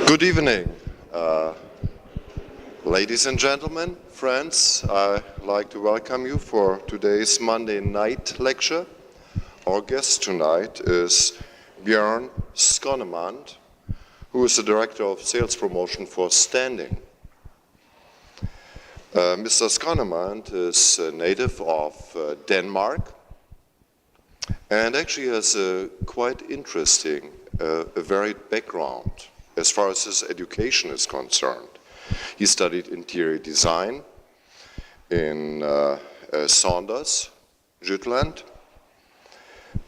Good evening, ladies and gentlemen, friends. I'd like to welcome you for today's Monday night lecture. Our guest tonight is Bjarne Skonnemand, who is the Director of Sales Promotion for Stendig. Mr. Skonnemand is a native of Denmark and actually has a quite interesting, a varied background as far as his education is concerned. He studied interior design in Saunders, Jutland.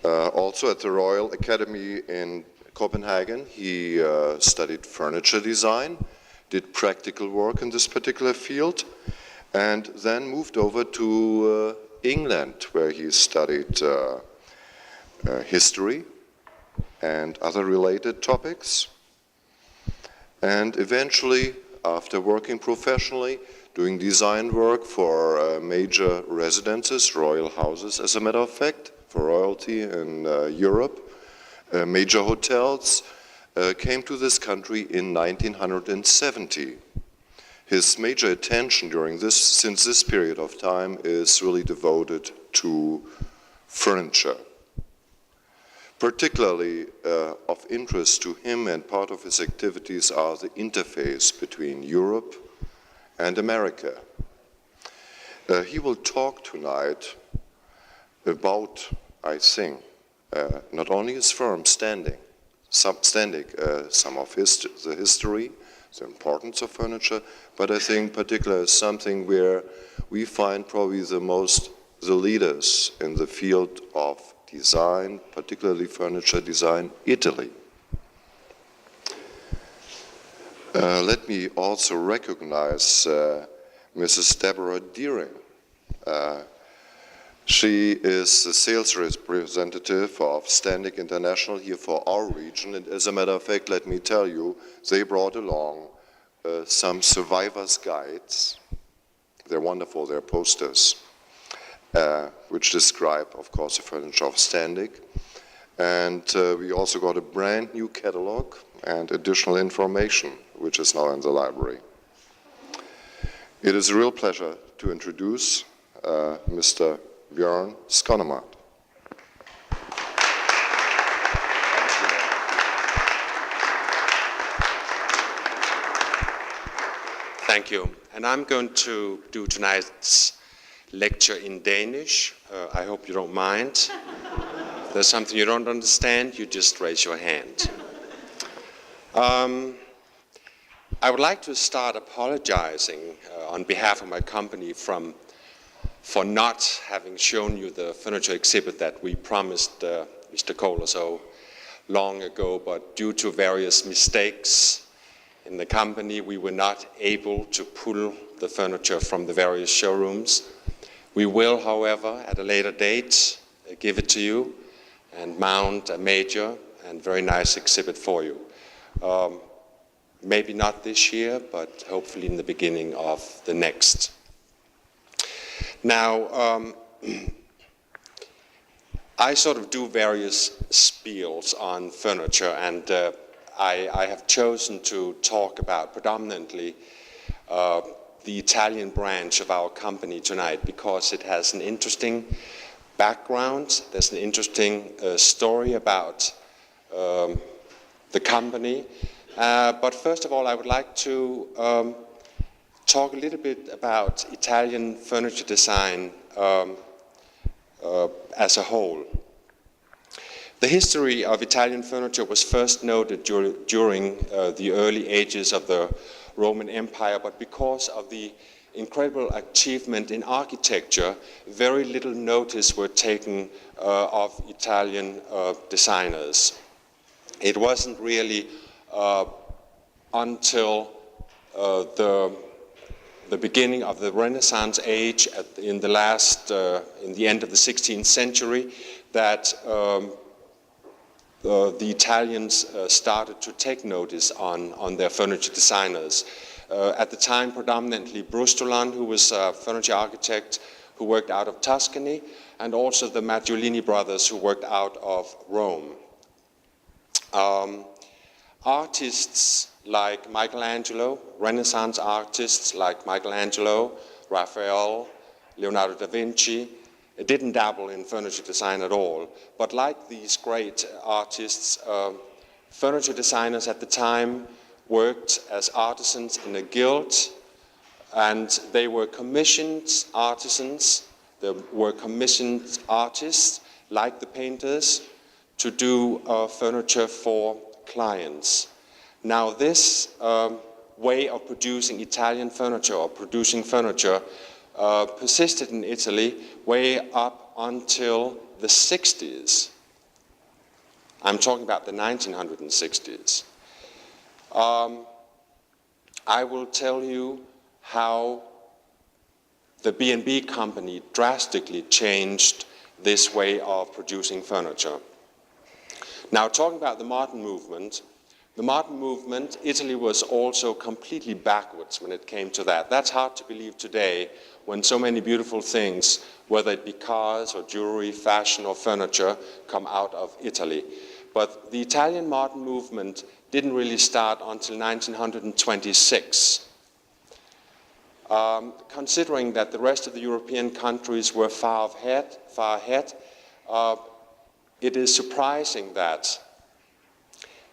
Also at the Royal Academy in Copenhagen, he studied furniture design, did practical work in this particular field, and then moved over to England, where he studied history and other related topics. And eventually, after working professionally, doing design work for major residences, royal houses as a matter of fact, for royalty in Europe, major hotels, came to this country in 1970. His major attention since this period of time is really devoted to furniture. Particularly of interest to him and part of his activities are the interface between Europe and America. He will talk tonight about, I think, not only his firm Stendig, some of the history, the importance of furniture, but I think particularly something where we find probably the leaders in the field of design, particularly furniture design, Italy. Let me also recognize Mrs. Deborah Deering. She is the sales representative of Stendig International here for our region, and as a matter of fact, let me tell you, they brought along some survivors' guides. They're wonderful, they're posters. Which describe, of course, the furniture of Stendig. And we also got a brand new catalog and additional information, which is now in the library. It is a real pleasure to introduce Mr. Bjarne Skonnemand. Thank you. And I'm going to do tonight's lecture in Danish. I hope you don't mind. If there's something you don't understand, you just raise your hand. I would like to start apologizing on behalf of my company for not having shown you the furniture exhibit that we promised Mr. Kohler so long ago, but due to various mistakes in the company, we were not able to pull the furniture from the various showrooms. We will, however, at a later date, give it to you and mount a major and very nice exhibit for you. Maybe not this year, but hopefully in the beginning of the next. Now, I sort of do various spiels on furniture, and I have chosen to talk about predominantly the Italian branch of our company tonight because it has an interesting background. There's an interesting story about the company. But first of all, I would like to talk a little bit about Italian furniture design as a whole. The history of Italian furniture was first noted during the early ages of the Roman Empire, but because of the incredible achievement in architecture, very little notice were taken of Italian designers. It wasn't really until the beginning of the Renaissance age in the end of the 16th century that the Italians started to take notice on their furniture designers. At the time, predominantly Brustolin, who was a furniture architect who worked out of Tuscany, and also the Maggiolini brothers, who worked out of Rome. artists like Michelangelo, Renaissance artists like Michelangelo, Raphael, Leonardo da Vinci, didn't dabble in furniture design at all. But like these great artists, furniture designers at the time worked as artisans in a guild, and they were commissioned artisans, they were commissioned artists, like the painters, to do furniture for clients. Now this way of producing Italian furniture, or producing furniture, persisted in Italy way up until the 60s. I'm talking about the 1960s. I will tell you how the B&B company drastically changed this way of producing furniture. Now, talking about the modern movement, Italy was also completely backwards when it came to that. That's hard to believe today when so many beautiful things, whether it be cars or jewelry, fashion or furniture, come out of Italy. But the Italian modern movement didn't really start until 1926. Considering that the rest of the European countries were far ahead, it is surprising that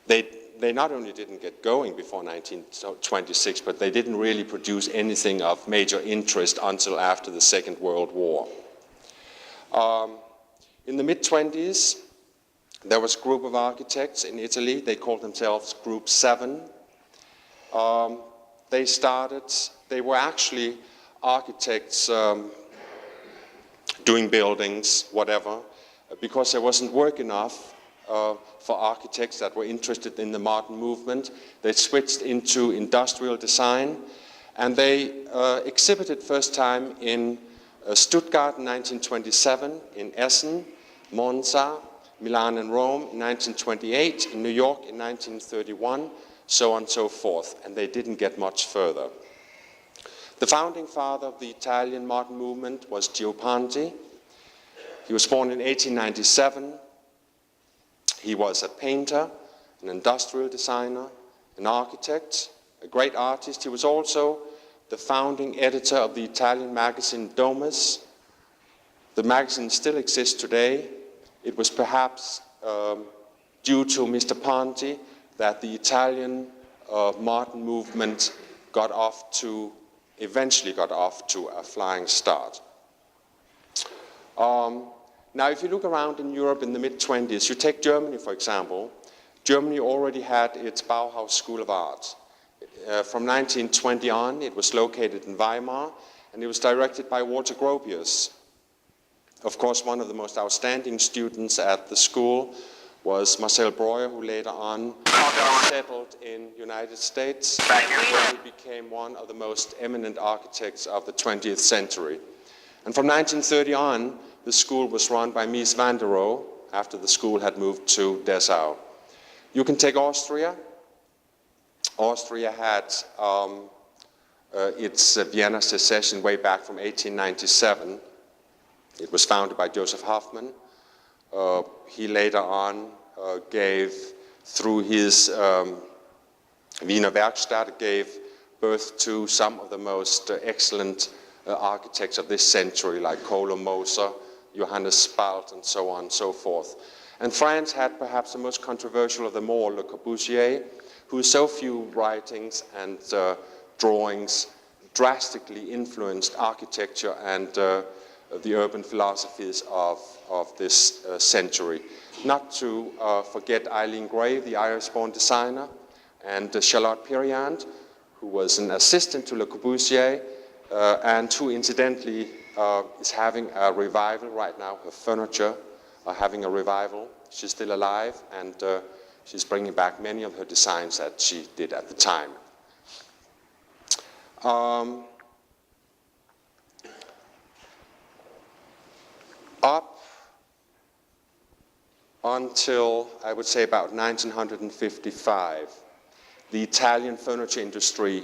they not only didn't get going before 1926, but they didn't really produce anything of major interest until after the Second World War. In the mid-20s, there was a group of architects in Italy. They called themselves Group 7. They were actually architects doing buildings, whatever, because there wasn't work enough for architects that were interested in the modern movement. They switched into industrial design, and they exhibited first time in Stuttgart in 1927, in Essen, Monza, Milan and Rome in 1928, in New York in 1931, so on and so forth, and they didn't get much further. The founding father of the Italian modern movement was Gio Ponti. He was born in 1897. He was a painter, an industrial designer, an architect, a great artist. He was also the founding editor of the Italian magazine Domus. The magazine still exists today. It was perhaps due to Mr. Ponti that the Italian modern movement eventually got off to a flying start. Now, if you look around in Europe in the mid-20s, you take Germany, for example. Germany already had its Bauhaus School of Art. From 1920 on, it was located in Weimar, and it was directed by Walter Gropius. Of course, one of the most outstanding students at the school was Marcel Breuer, who later on settled in the United States, where he became one of the most eminent architects of the 20th century. And from 1930 on, the school was run by Mies van der Rohe, after the school had moved to Dessau. You can take Austria. Austria had its Vienna Secession way back from 1897. It was founded by Joseph Hoffmann. He later on gave, through his Wiener Werkstatt, gave birth to some of the most excellent architects of this century, like Kolo Moser, Johannes Spalt, and so on and so forth. And France had perhaps the most controversial of them all, Le Corbusier, whose so few writings and drawings drastically influenced architecture and the urban philosophies of this century. Not to forget Eileen Gray, the Irish-born designer, and Charlotte Perriand, who was an assistant to Le Corbusier, and who incidentally is having a revival right now. Her furniture are having a revival. She's still alive, and she's bringing back many of her designs that she did at the time. Up until, I would say, about 1955, the Italian furniture industry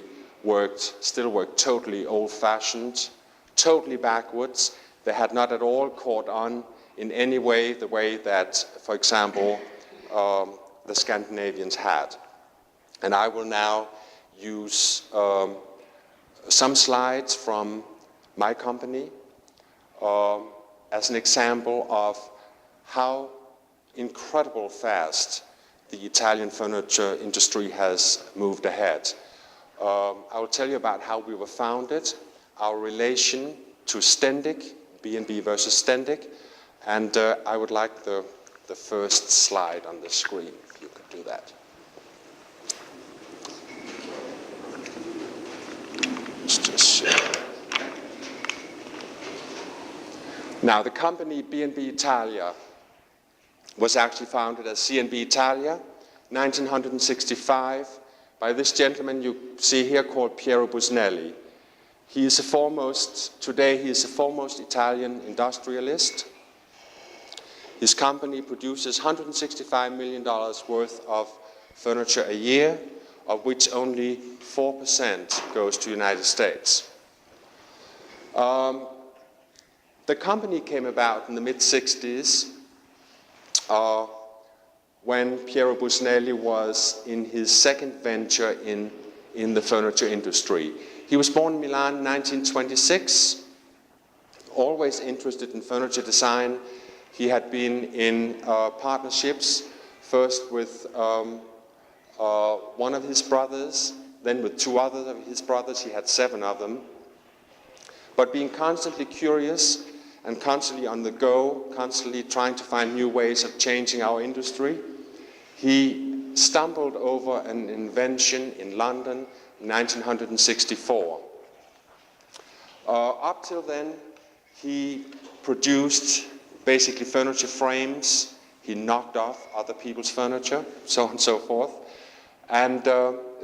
still worked totally old-fashioned, totally backwards. They had not at all caught on in any way the way that, for example, the Scandinavians had. And I will now use some slides from my company as an example of how incredible fast the Italian furniture industry has moved ahead. I will tell you about how we were founded, our relation to Stendig, B&B versus Stendig, and I would like the first slide on the screen, if you could do that. Let's just see. Now, the company B&B Italia was actually founded as C&B Italia, 1965, by this gentleman you see here called Piero Busnelli. He is today he is the foremost Italian industrialist. His company produces $165 million worth of furniture a year, of which only 4% goes to the United States. The company came about in the mid-60s when Piero Busnelli was in his second venture in the furniture industry. He was born in Milan in 1926, always interested in furniture design. He had been in partnerships, first with one of his brothers, then with two others of his brothers. He had 7 of them. But being constantly curious and constantly on the go, constantly trying to find new ways of changing our industry, he stumbled over an invention in London in 1964. Up till then, he produced basically furniture frames. He knocked off other people's furniture, so on and so forth, and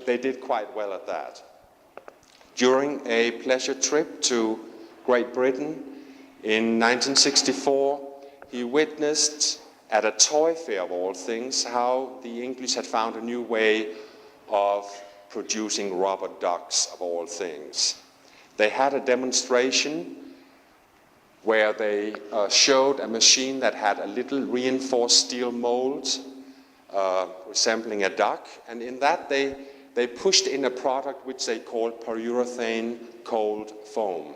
they did quite well at that. During a pleasure trip to Great Britain in 1964, he witnessed at a toy fair of all things how the English had found a new way of producing rubber ducks of all things. They had a demonstration where they showed a machine that had a little reinforced steel mold resembling a duck, and in that they pushed in a product which they called polyurethane cold foam.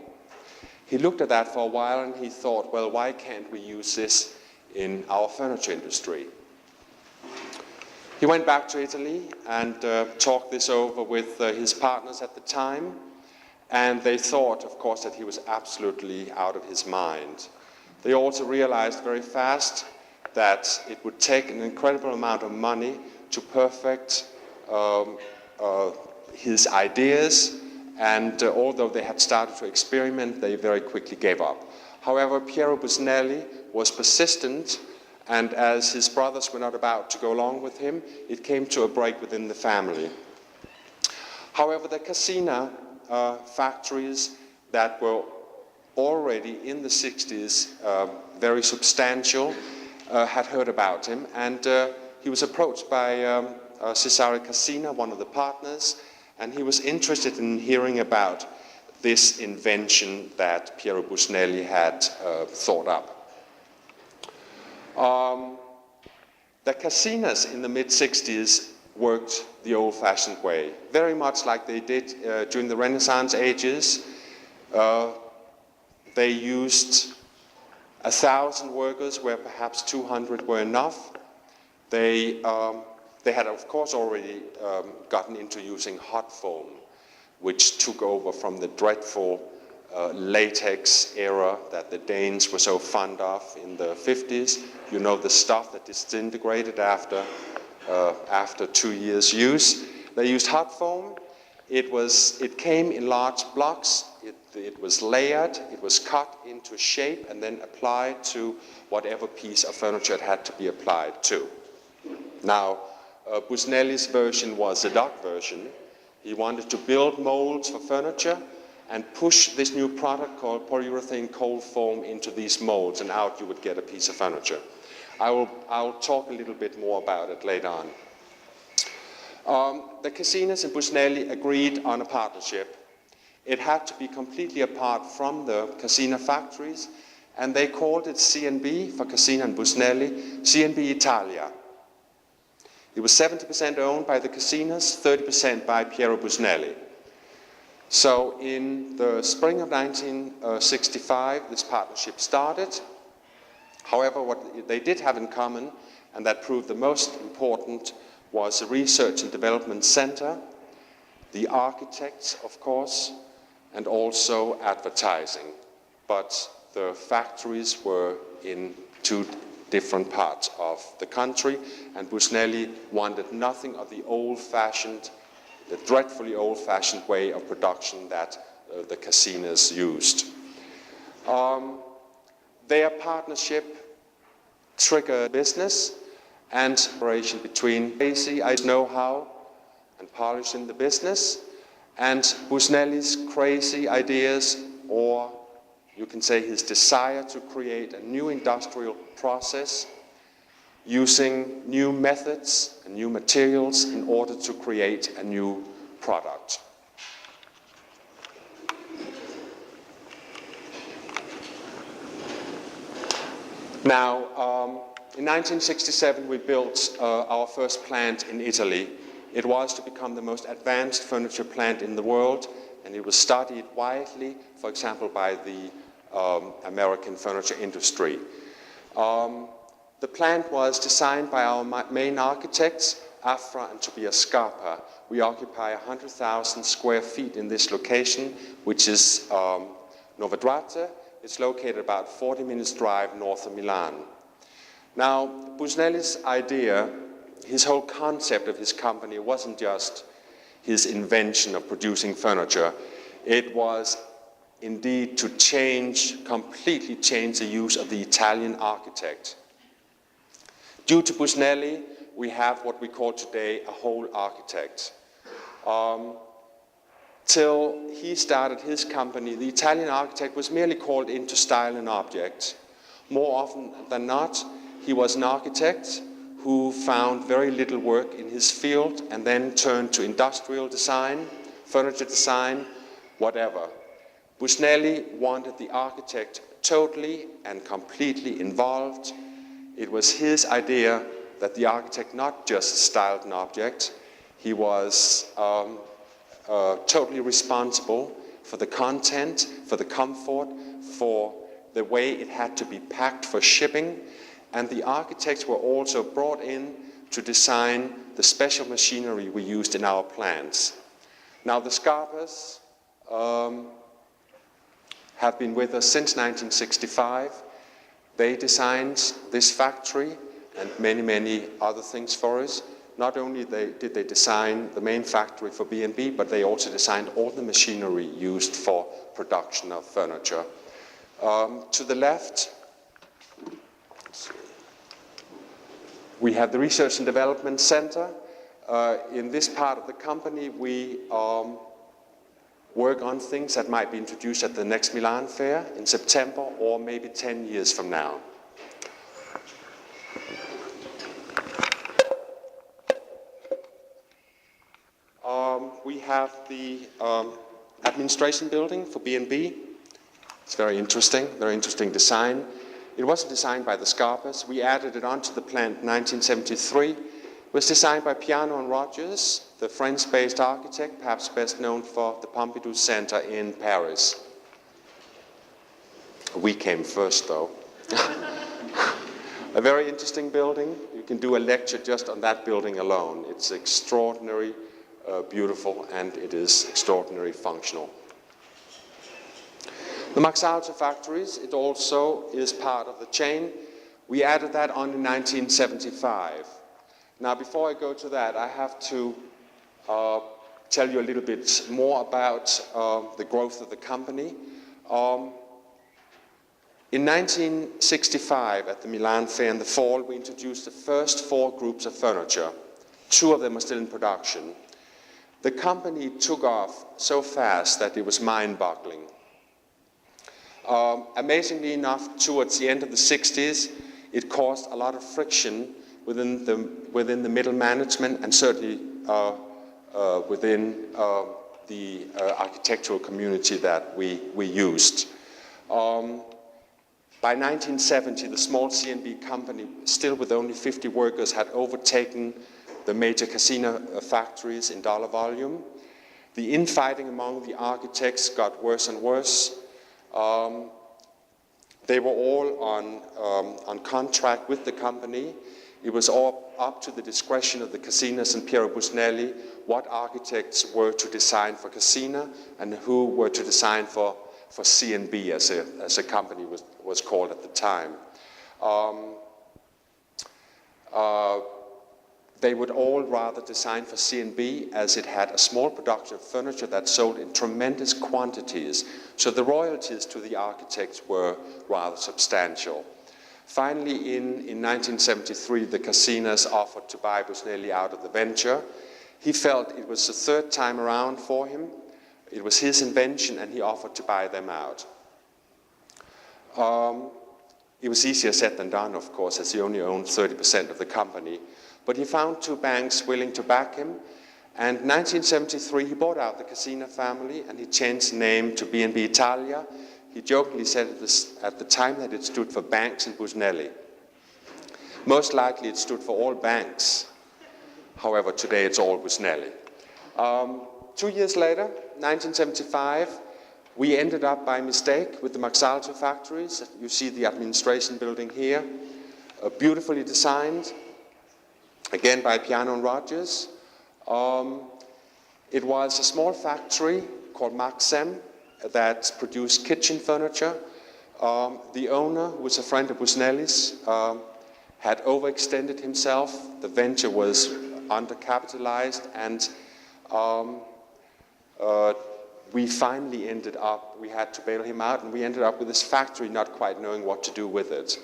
He looked at that for a while and he thought, well, why can't we use this in our furniture industry? He went back to Italy and talked this over with his partners at the time, and they thought, of course, that he was absolutely out of his mind. They also realized very fast that it would take an incredible amount of money to perfect his ideas, and although they had started to experiment, they very quickly gave up. However, Piero Busnelli was persistent, and as his brothers were not about to go along with him, it came to a break within the family. However, the Casina factories that were already in the 60s very substantial had heard about him, and he was approached by Cesare Casina, one of the partners, and he was interested in hearing about this invention that Piero Busnelli had thought up. The Casinas in the mid-60s worked the old-fashioned way, very much like they did during the Renaissance ages. They used 1,000 workers where perhaps 200 were enough. They had, of course, already gotten into using hot foam, which took over from the dreadful latex era that the Danes were so fond of in the 50s. You know, the stuff that disintegrated after 2 years' use. They used hot foam. It came in large blocks. It was layered. It was cut into shape and then applied to whatever piece of furniture it had to be applied to. Now, Busnelli's version was the duck version. He wanted to build molds for furniture and push this new product called polyurethane cold foam into these molds, and out you would get a piece of furniture. I'll talk a little bit more about it later on. The Casinas and Busnelli agreed on a partnership. It had to be completely apart from the Casina factories, and they called it C&B for Casina and Busnelli, C&B Italia. It was 70% owned by the Casinas, 30% by Piero Busnelli. So in the spring of 1965, this partnership started. However, what they did have in common, and that proved the most important, was the Research and Development Center, the architects, of course, and also advertising. But the factories were in two different parts of the country, and Busnelli wanted nothing of the old-fashioned, the dreadfully old-fashioned way of production that the Casinas used. Their partnership triggered business and cooperation between crazy know-how and polish in the business, and Busnelli's crazy ideas, or you can say his desire to create a new industrial process using new methods and new materials in order to create a new product. Now, in 1967, we built our first plant in Italy. It was to become the most advanced furniture plant in the world, and it was studied widely, for example, by the American furniture industry. The plant was designed by our main architects, Afra and Tobias Scarpa. We occupy 100,000 square feet in this location, which is Novadrate. It's located about 40 minutes drive north of Milan. Now, Busnelli's idea, his whole concept of his company wasn't just his invention of producing furniture. It was indeed to completely change the use of the Italian architect. Due to Busnelli, we have what we call today a whole architect. Till he started his company, the Italian architect was merely called in to style an object. More often than not, he was an architect who found very little work in his field and then turned to industrial design, furniture design, whatever. Busnelli wanted the architect totally and completely involved. It was his idea that the architect not just styled an object, he was totally responsible for the content, for the comfort, for the way it had to be packed for shipping, and the architects were also brought in to design the special machinery we used in our plants. Now the Scarpas have been with us since 1965. They designed this factory and many, many other things for us. Not only did they design the main factory for B&B, but they also designed all the machinery used for production of furniture. To the left, we have the Research and Development Center. In this part of the company, we work on things that might be introduced at the next Milan Fair in September or maybe 10 years from now. We have the administration building for B&B. It's very interesting design. It wasn't designed by the Scarpas. We added it onto the plant in 1973. It was designed by Piano and Rogers, the French-based architect, perhaps best known for the Pompidou Center in Paris. We came first, though. A very interesting building. You can do a lecture just on that building alone. It's extraordinary, beautiful, and it is extraordinarily functional. The Macarthur Factories, it also is part of the chain. We added that on in 1975. Now, before I go to that, I have to tell you a little bit more about the growth of the company. In 1965, at the Milan Fair in the fall, we introduced the first 4 groups of furniture. 2 of them are still in production. The company took off so fast that it was mind-boggling. Amazingly enough, towards the end of the 60s, it caused a lot of friction within the middle management and certainly within the architectural community that we used. By 1970, the small C&B company, still with only 50 workers, had overtaken the major casino factories in dollar volume. The infighting among the architects got worse and worse. They were all on contract with the company. It was all up to the discretion of the Casinas and Piero Busnelli what architects were to design for Casina and who were to design for C&B, as a company was called at the time. They would all rather design for C&B, as it had a small production of furniture that sold in tremendous quantities. So the royalties to the architects were rather substantial. Finally, in 1973, the Casinas offered to buy Busnelli out of the venture. He felt it was the third time around for him. It was his invention, and he offered to buy them out. It was easier said than done, of course, as he only owned 30% of the company. But he found two banks willing to back him, and in 1973 he bought out the Casina family and he changed the name to B&B Italia. He jokingly said at the time that it stood for Banks and Busnelli. Most likely it stood for all banks. However, today it's all Busnelli. 2 years later, 1975, we ended up by mistake with the Macarthur Factories. You see the administration building here, beautifully designed. Again by Piano and Rogers. It was a small factory called Maxem that produced kitchen furniture. The owner, who was a friend of Busnelli's, had overextended himself. The venture was undercapitalized, and we finally ended up, we had to bail him out, and we ended up with this factory not quite knowing what to do with it.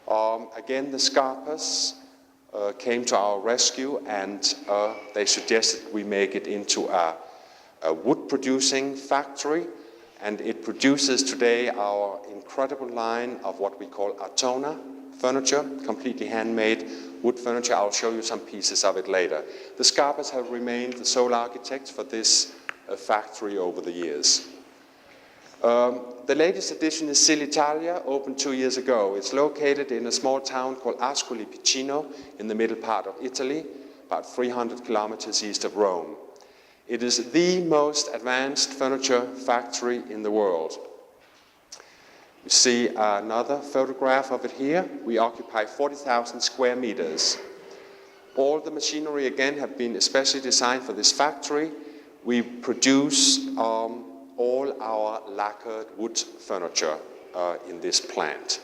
Again, the Scarpas came to our rescue, and they suggested we make it into a wood-producing factory, and it produces today our incredible line of what we call Artona furniture, completely handmade wood furniture. I'll show you some pieces of it later. The Scarpas have remained the sole architects for this factory over the years. The latest addition is Silitalia, opened 2 years ago. It's located in a small town called Ascoli Piceno in the middle part of Italy, about 300 kilometers east of Rome. It is the most advanced furniture factory in the world. You see another photograph of it here. We occupy 40,000 square meters. All the machinery, again, have been especially designed for this factory. We produce all our lacquered wood furniture in this plant.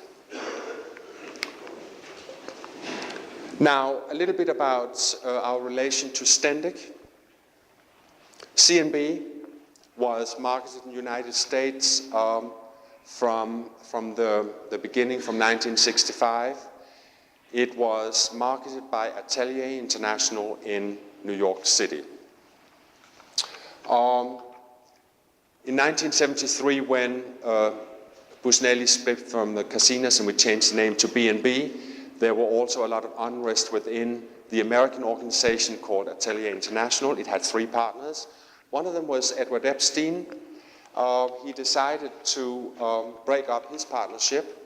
Now, a little bit about our relation to Stendig. C&B was marketed in the United States from the beginning, from 1965. It was marketed by Atelier International in New York City. In 1973, when Busnelli split from the Casinas and we changed the name to B&B, there were also a lot of unrest within the American organization called Atelier International. It had 3 partners. One of them was Edward Epstein. He decided to break up his partnership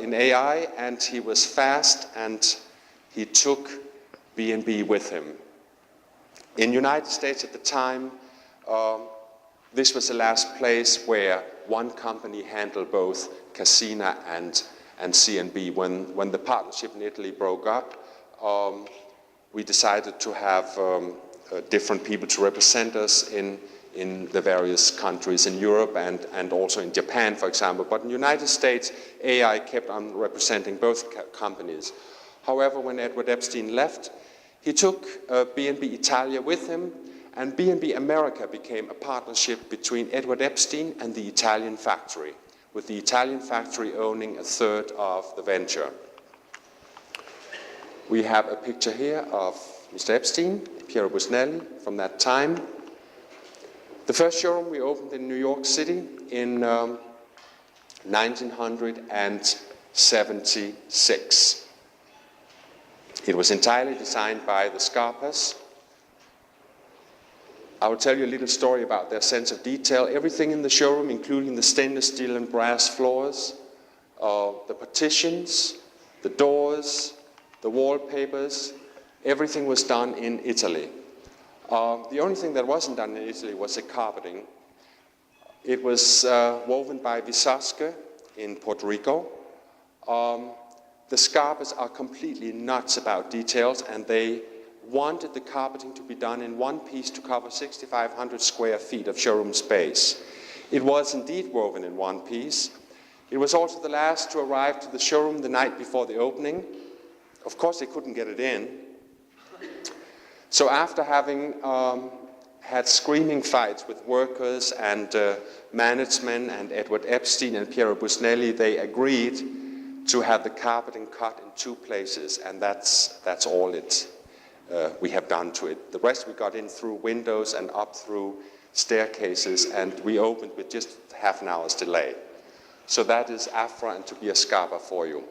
in AI, and he was fast, and he took B&B with him. In the United States at the time, this was the last place where one company handled both Casina and C&B. When the partnership in Italy broke up, we decided to have different people to represent us in the various countries in Europe and also in Japan, for example. But in the United States, AI kept on representing both companies. However, when Edward Epstein left, he took B&B Italia with him, and B&B America became a partnership between Edward Epstein and the Italian factory, with the Italian factory owning 1/3 of the venture. We have a picture here of Mr. Epstein, Piero Busnelli, from that time. The first showroom we opened in New York City in 1976. It was entirely designed by the Scarpas. I will tell you a little story about their sense of detail. Everything in the showroom, including the stainless steel and brass floors, the partitions, the doors, the wallpapers, Everything was done in Italy. The only thing that wasn't done in Italy was the carpeting. It was woven by Visasque in Puerto Rico. The Scarpers are completely nuts about details, and they wanted the carpeting to be done in one piece to cover 6,500 square feet of showroom space. It was indeed woven in one piece. It was also the last to arrive to the showroom the night before the opening. Of course, they couldn't get it in. So after having had screaming fights with workers and management and Edward Epstein and Piero Busnelli, they agreed to have the carpeting cut in 2 places, and that's all we have done to it. The rest we got in through windows and up through staircases, and we opened with just half an hour's delay. So that is Afra and Tobias Scarpa for you.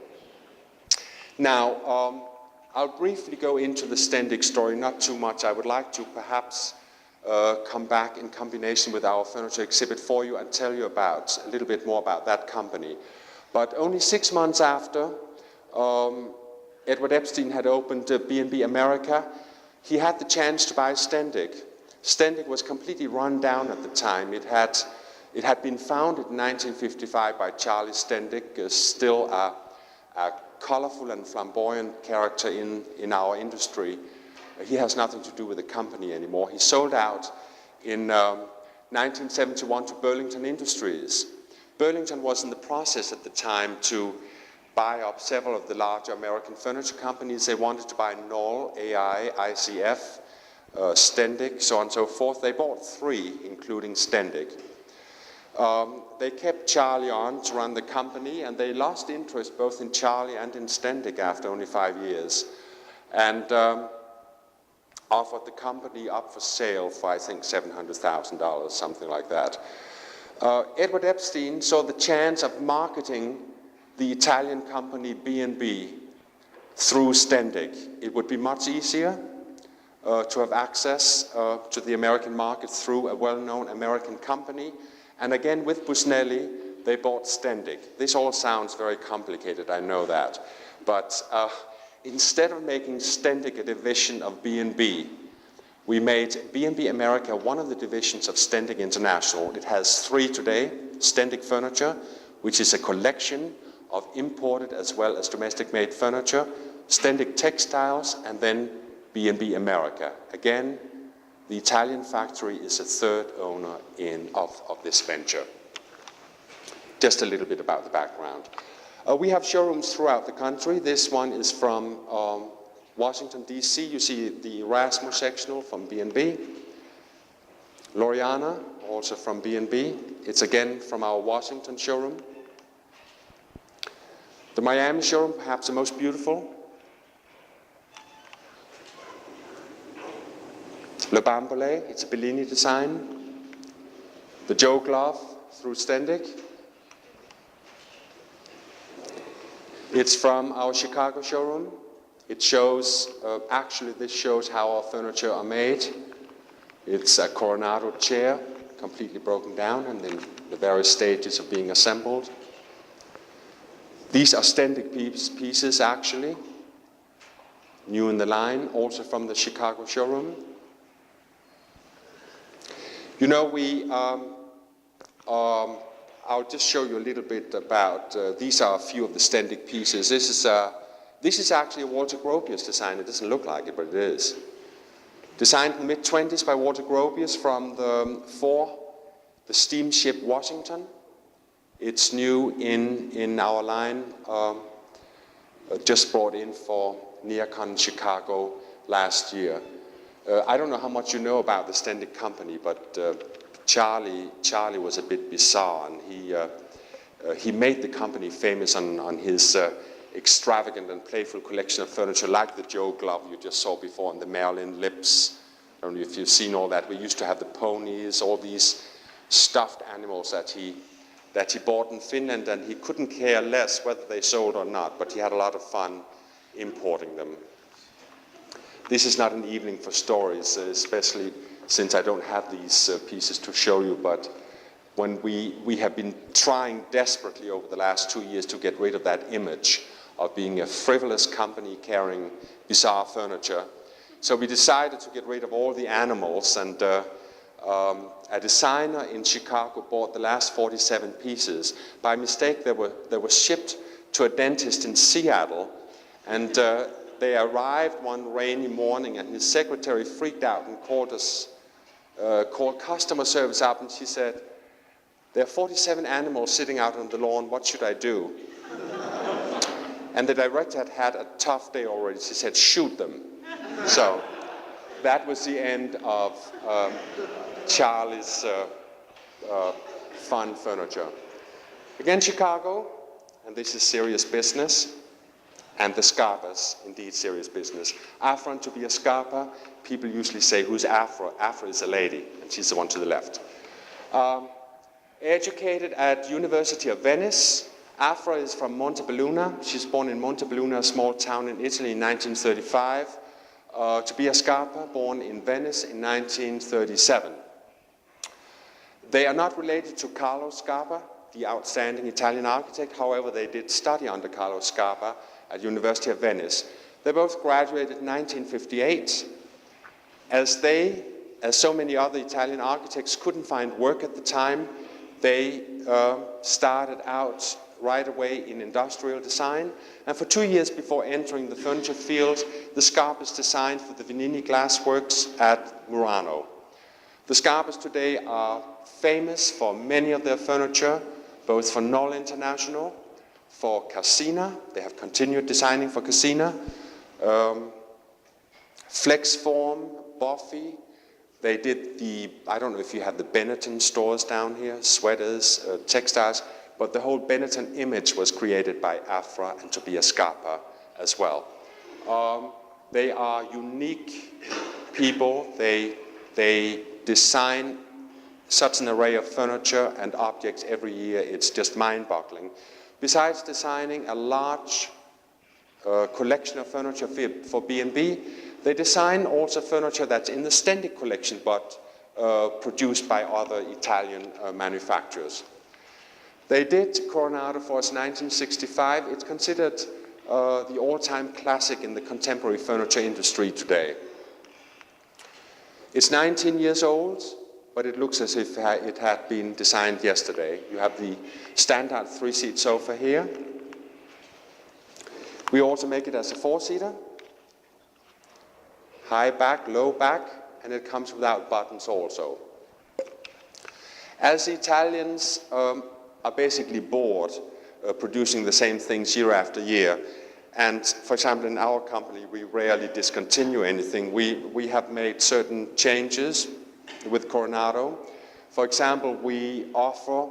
Now, I'll briefly go into the Stendig story, not too much. I would like to perhaps come back in combination with our furniture exhibit for you and tell you about a little bit more about that company. But only 6 months after Edward Epstein had opened B&B America, he had the chance to buy Stendig. Stendig was completely run down at the time. It had been founded in 1955 by Charlie Stendig, still a colorful and flamboyant character in our industry. He has nothing to do with the company anymore. He sold out in 1971 to Burlington Industries. Burlington was in the process at the time to buy up several of the larger American furniture companies. They wanted to buy Knoll, AI, ICF, Stendig, so on and so forth. They bought 3, including Stendig. They kept Charlie on to run the company, and they lost interest both in Charlie and in Stendig after only 5 years, and offered the company up for sale for, I think, $700,000, something like that. Edward Epstein saw the chance of marketing the Italian company B&B through Stendig. It would be much easier to have access to the American market through a well-known American company. And again, with Busnelli, they bought Stendig. This all sounds very complicated, I know that. But instead of making Stendig a division of B&B, we made B&B America one of the divisions of Stendig International. It has 3 today: Stendig Furniture, which is a collection of imported as well as domestic-made furniture, Stendig Textiles, and then B&B America. Again, the Italian factory is a 3rd owner of this venture. Just a little bit about the background. We have showrooms throughout the country. This one is from Washington, D.C. You see the Erasmus sectional from B&B. Loriana, also from B&B. It's again from our Washington showroom. The Miami showroom, perhaps the most beautiful. Le Bambolet, it's a Bellini design. The Joe Glove through Stendig. It's from our Chicago showroom. It shows, actually this shows how our furniture are made. It's a Coronado chair, completely broken down, and then the various stages of being assembled. These are Stendig pieces, actually, new in the line, also from the Chicago showroom. You know, I'll just show you a little bit about, these are a few of the Stendig pieces. This is actually a Walter Gropius design. It doesn't look like it, but it is. Designed in the mid-20s by Walter Gropius for the steamship Washington. It's new in our line, just brought in for NeoCon Chicago last year. I don't know how much you know about the Stendig company, but Charlie was a bit bizarre, and he made the company famous on his extravagant and playful collection of furniture, like the Joe Glove you just saw before, and the Marilyn Lips. I don't know if you've seen all that. We used to have the ponies, all these stuffed animals that he bought in Finland, and he couldn't care less whether they sold or not, but he had a lot of fun importing them. This is not an evening for stories, especially since I don't have these pieces to show you, but when we have been trying desperately over the last 2 years to get rid of that image of being a frivolous company carrying bizarre furniture, So we decided to get rid of all the animals, and a designer in Chicago bought the last 47 pieces. By mistake, they were shipped to a dentist in Seattle, and they arrived one rainy morning, and his secretary freaked out and called customer service up, and she said, "There are 47 animals sitting out on the lawn, what should I do?" And the director had a tough day already. She said, "Shoot them." So that was the end of Charlie's fun furniture. Again, Chicago, and this is serious business, and the Scarpas, indeed serious business. Afra and Tobias Scarpa, people usually say, "Who's Afra?" Afra is a lady, and she's the one to the left. Educated at University of Venice. Afra is from Montebelluna. She's born in Montebelluna, a small town in Italy, in 1935. Tobias Scarpa, born in Venice in 1937. They are not related to Carlo Scarpa, the outstanding Italian architect. However, they did study under Carlo Scarpa at University of Venice. They both graduated in 1958. As so many other Italian architects couldn't find work at the time, they started out right away in industrial design. And for 2 years before entering the furniture field, the Scarpas designed for the Venini Glassworks at Murano. The Scarpas today are famous for many of their furniture, both for Knoll International, for Cassina. They have continued designing for Cassina. Flexform, Buffy. They did I don't know if you have the Benetton stores down here, sweaters, textiles, but the whole Benetton image was created by Afra and Tobias Scarpa as well. They are unique people. They design such an array of furniture and objects every year, it's just mind-boggling. Besides designing a large collection of furniture for B&B, they design also furniture that's in the Stendig collection, but produced by other Italian manufacturers. They did Coronado for us in 1965. It's considered the all-time classic in the contemporary furniture industry today. It's 19 years old, but it looks as if it had been designed yesterday. You have the standard 3-seat sofa here. We also make it as a 4-seater. High back, low back, and it comes without buttons also. As the Italians are basically bored producing the same things year after year, and for example in our company we rarely discontinue anything. We have made certain changes with Coronado. For example, we offer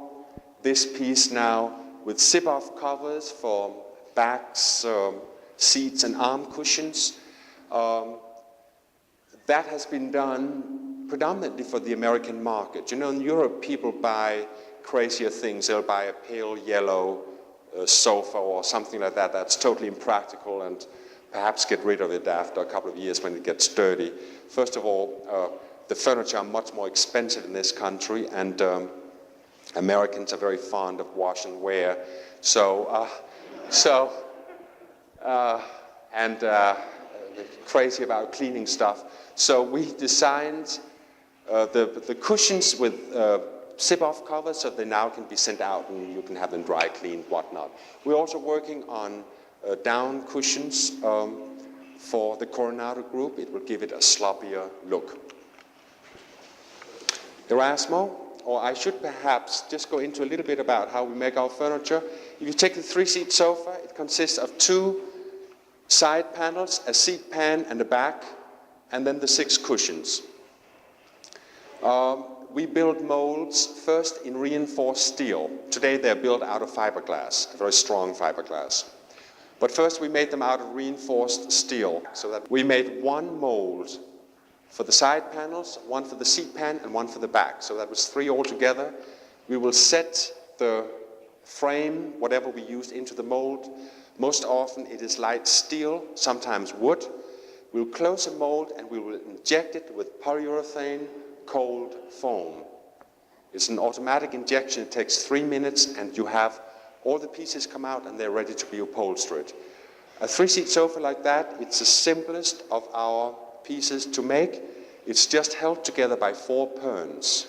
this piece now with zip-off covers for backs, seats and arm cushions. That has been done predominantly for the American market. You know, in Europe people buy crazier things. They'll buy a pale yellow sofa or something like that that's totally impractical and perhaps get rid of it after a couple of years when it gets dirty. First of all, the furniture are much more expensive in this country, and Americans are very fond of wash and wear. Crazy about cleaning stuff. So we designed the cushions with zip-off covers, so they now can be sent out and you can have them dry cleaned, whatnot. We're also working on down cushions for the Coronado group. It will give it a sloppier look. Erasmo, or I should perhaps just go into a little bit about how we make our furniture. If you take the 3-seat sofa, it consists of 2 side panels, a seat pan and a back, and then the 6 cushions. We build molds first in reinforced steel. Today they're built out of fiberglass, a very strong fiberglass. But first we made them out of reinforced steel, so that we made 1 mold for the side panels, 1 for the seat pan, and 1 for the back. So that was 3 altogether. We will set the frame, whatever we used, into the mold. Most often it is light steel, sometimes wood. We'll close a mold and we will inject it with polyurethane cold foam. It's an automatic injection. It takes 3 minutes and you have all the pieces come out and they're ready to be upholstered. A 3-seat sofa like that, it's the simplest of our pieces to make. It's just held together by 4 perns.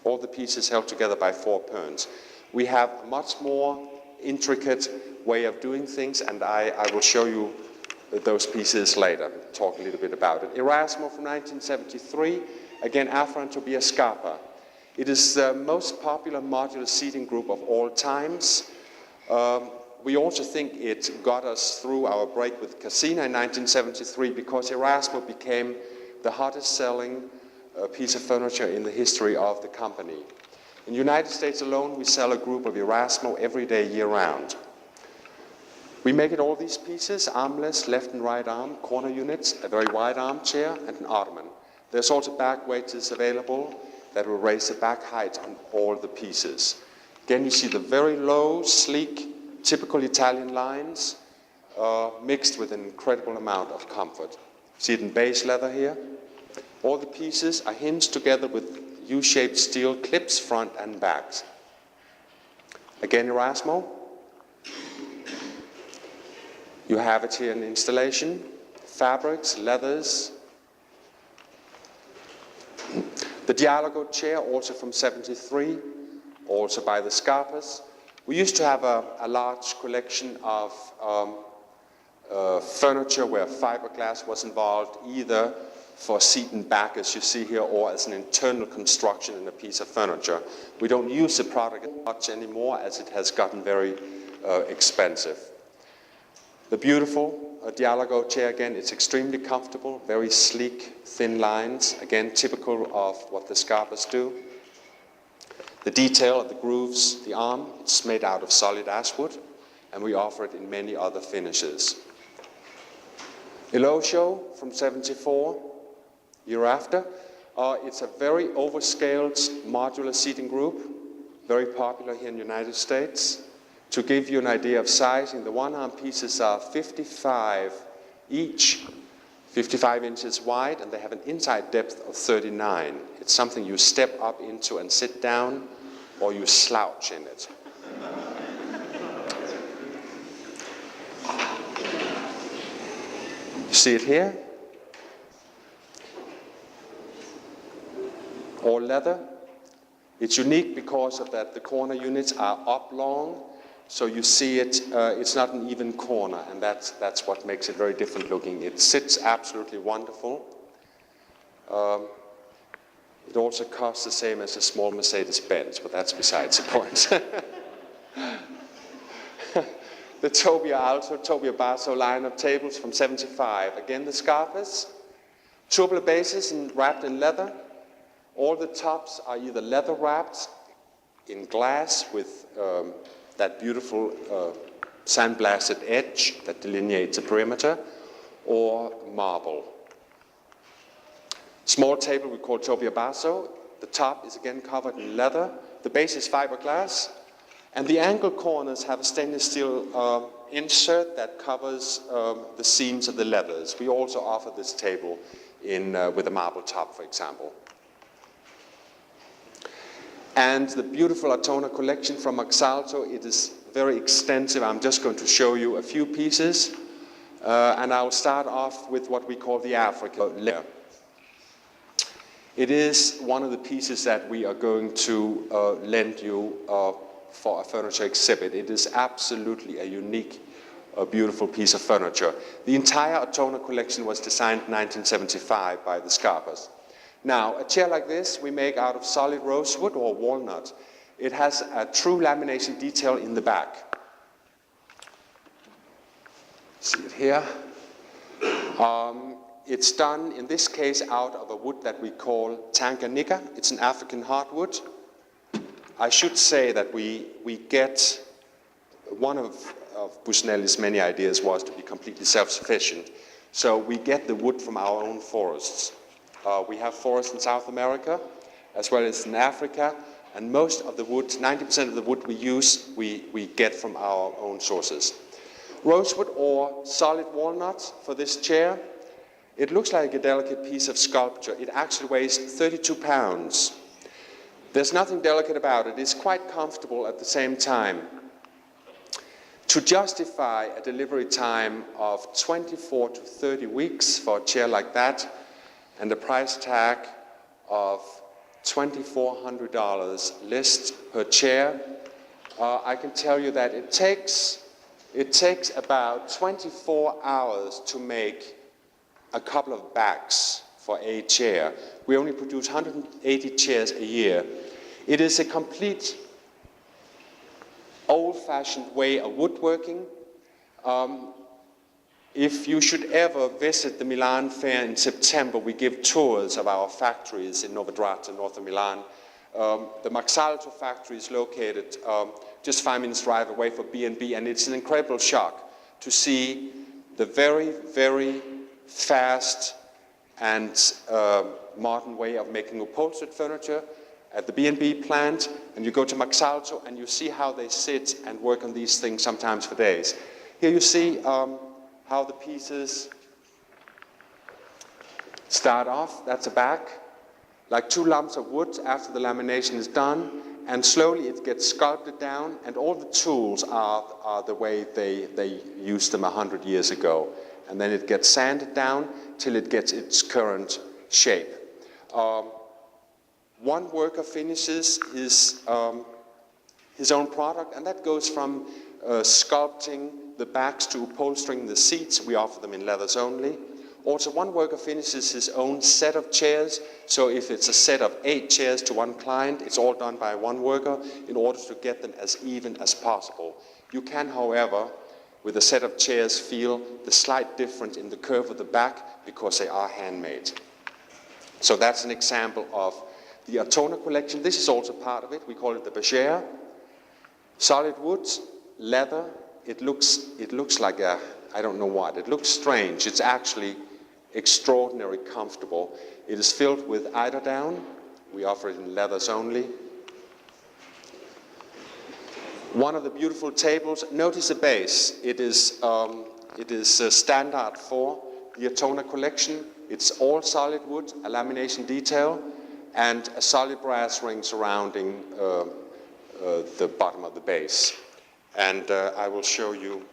All the pieces held together by 4 perns. We have a much more intricate way of doing things, and I will show you those pieces later, talk a little bit about it. Erasmo from 1973, again, Afra and Tobias Scarpa. It is the most popular modular seating group of all times. We also think it got us through our break with Casina in 1973 because Erasmo became the hottest selling piece of furniture in the history of the company. In the United States alone, we sell a group of Erasmo every day, year-round. We make it all these pieces: armless, left and right arm, corner units, a very wide armchair, and an ottoman. There's also back weights available that will raise the back height on all the pieces. Again, you see the very low, sleek, typical Italian lines mixed with an incredible amount of comfort. See it in base leather here? All the pieces are hinged together with U-shaped steel clips, front and backs. Again, Erasmo. You have it here in installation. Fabrics, leathers. The Dialogo chair, also from 73, also by the Scarpas. We used to have a large collection of furniture where fiberglass was involved, either for seat and back, as you see here, or as an internal construction in a piece of furniture. We don't use the product much anymore as it has gotten very expensive. The beautiful Dialogo chair, again, it's extremely comfortable, very sleek, thin lines, again, typical of what the Scarpas do. The detail of the grooves, the arm, it's made out of solid ashwood, and we offer it in many other finishes. Elogio from 74, year after. It's a very overscaled modular seating group, very popular here in the United States. To give you an idea of sizing, the one-arm pieces are 55 each, 55 inches wide, and they have an inside depth of 39. It's something you step up into and sit down, or you slouch in it. You see it here? All leather. It's unique because of that the corner units are oblong, so you see it, it's not an even corner, and that's what makes it very different looking. It sits absolutely wonderful. It also costs the same as a small Mercedes-Benz, but that's besides the point. The Tobia Basso line of tables from 75. Again, the Scarpas. Tubular bases wrapped in leather. All the tops are either leather wrapped in glass with that beautiful sandblasted edge that delineates the perimeter, or marble. Small table we call Tobia Basso. The top is again covered in leather. The base is fiberglass. And the angle corners have a stainless steel insert that covers the seams of the leathers. We also offer this table with a marble top, for example. And the beautiful Altona collection from Axalto, it is very extensive. I'm just going to show you a few pieces. And I'll start off with what we call the Africa layer. It is one of the pieces that we are going to lend you for a furniture exhibit. It is absolutely a unique, beautiful piece of furniture. The entire Altona collection was designed in 1975 by the Scarpas. Now, a chair like this we make out of solid rosewood or walnut. It has a true lamination detail in the back. See it here. It's done, in this case, out of a wood that we call Tanganyika. It's an African hardwood. I should say that we get, one of Bushnelli's many ideas was to be completely self-sufficient. So we get the wood from our own forests. We have forests in South America, as well as in Africa, and most of the wood, 90% of the wood we use, we get from our own sources. Rosewood or solid walnut for this chair. It looks like a delicate piece of sculpture. It actually weighs 32 pounds. There's nothing delicate about it. It's quite comfortable at the same time. To justify a delivery time of 24 to 30 weeks for a chair like that, and a price tag of $2,400 list per chair, I can tell you that it takes about 24 hours to make a couple of bags for a chair. We only produce 180 chairs a year. It is a complete old-fashioned way of woodworking. If you should ever visit the Milan Fair in September, we give tours of our factories in Novigrad, north of Milan. The Macarthur Factory is located just 5 minutes drive away from B&B, and it's an incredible shock to see the very, very fast and modern way of making upholstered furniture at the B&B plant, and you go to Macarthur and you see how they sit and work on these things sometimes for days. Here you see how the pieces start off. That's a back, like 2 lumps of wood after the lamination is done, and slowly it gets sculpted down, and all the tools are the way they used them 100 years ago. And then it gets sanded down till it gets its current shape. One worker finishes his own product, and that goes from sculpting the backs to upholstering the seats. We offer them in leathers only. Also, one worker finishes his own set of chairs. So if it's a set of 8 chairs to one client, it's all done by one worker in order to get them as even as possible. You can, however, with a set of chairs, feel the slight difference in the curve of the back because they are handmade. So that's an example of the Altona collection. This is also part of it. We call it the Bergère. Solid wood, leather. It looks like a, I don't know what. It looks strange. It's actually extraordinarily comfortable. It is filled with eiderdown. We offer it in leathers only. One of the beautiful tables. Notice the base. It is standard for the Altona collection. It's all solid wood, a lamination detail, and a solid brass ring surrounding the bottom of the base. And I will show you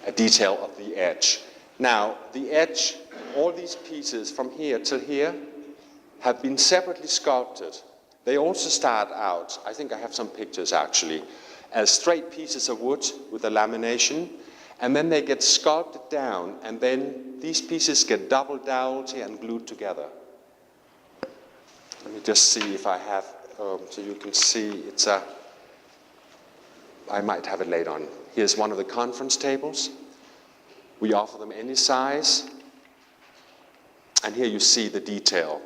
a detail of the edge. Now, the edge, all these pieces from here till here have been separately sculpted. They also start out, I think I have some pictures actually, as straight pieces of wood with a lamination, and then they get sculpted down, and then these pieces get double doweled here and glued together. Let me just see if I have, so you can see it's a, I might have it later on. Here's one of the conference tables. We offer them any size. And here you see the detail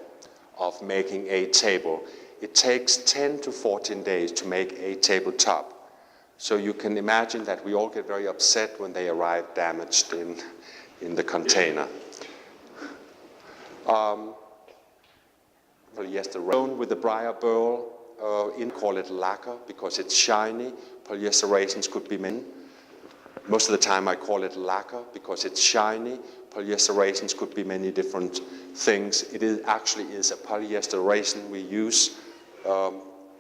of making a table. It takes 10 to 14 days to make a tabletop. So you can imagine that we all get very upset when they arrive damaged in the container. Polyester with the briar burl, call it lacquer because it's shiny. Polyester raisins could be made. Most of the time I call it lacquer because it's shiny. Polyester raisins could be many different things. It actually is a polyester raisin we use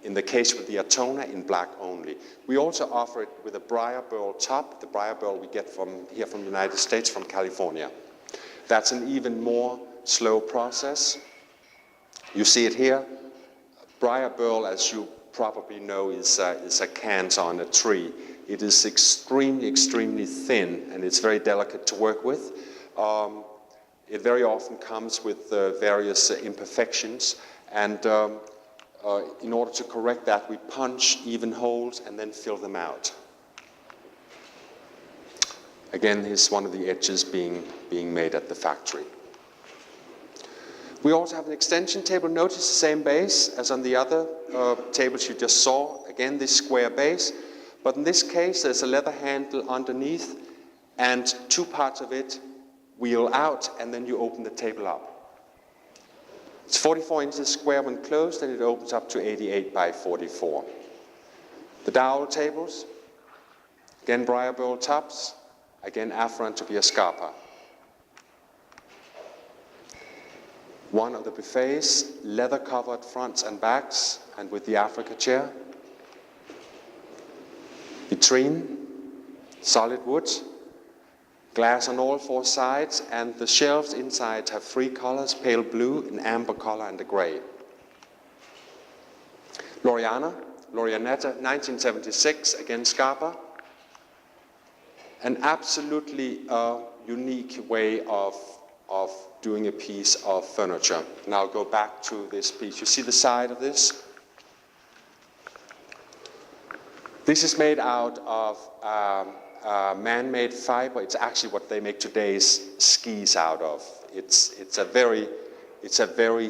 in the case with the Altona in black only. We also offer it with a briar burl top. The briar burl we get from here from the United States, from California. That's an even more slow process. You see it here. Briar burl, as you probably know, is a cancer on a tree. It is extremely, extremely thin, and it's very delicate to work with. It very often comes with various imperfections, and in order to correct that, we punch even holes and then fill them out. Again, here's one of the edges being made at the factory. We also have an extension table. Notice the same base as on the other tables you just saw. Again, this square base. But in this case, there's a leather handle underneath, and 2 parts of it wheel out, and then you open the table up. It's 44 inches square when closed, and it opens up to 88 by 44. The dowel tables, again briar burl tops, again Afra to be a scarpa. One of the buffets, leather covered fronts and backs, and with the Africa chair. Vitrine, solid wood, glass on all four sides, and the shelves inside have three colors: pale blue, an amber color, and a gray. Laureanetta, 1976, again Scarpa. An absolutely unique way of doing a piece of furniture. Now go back to this piece. You see the side of this? This is made out of man-made fiber. It's actually what they make today's skis out of. It's a very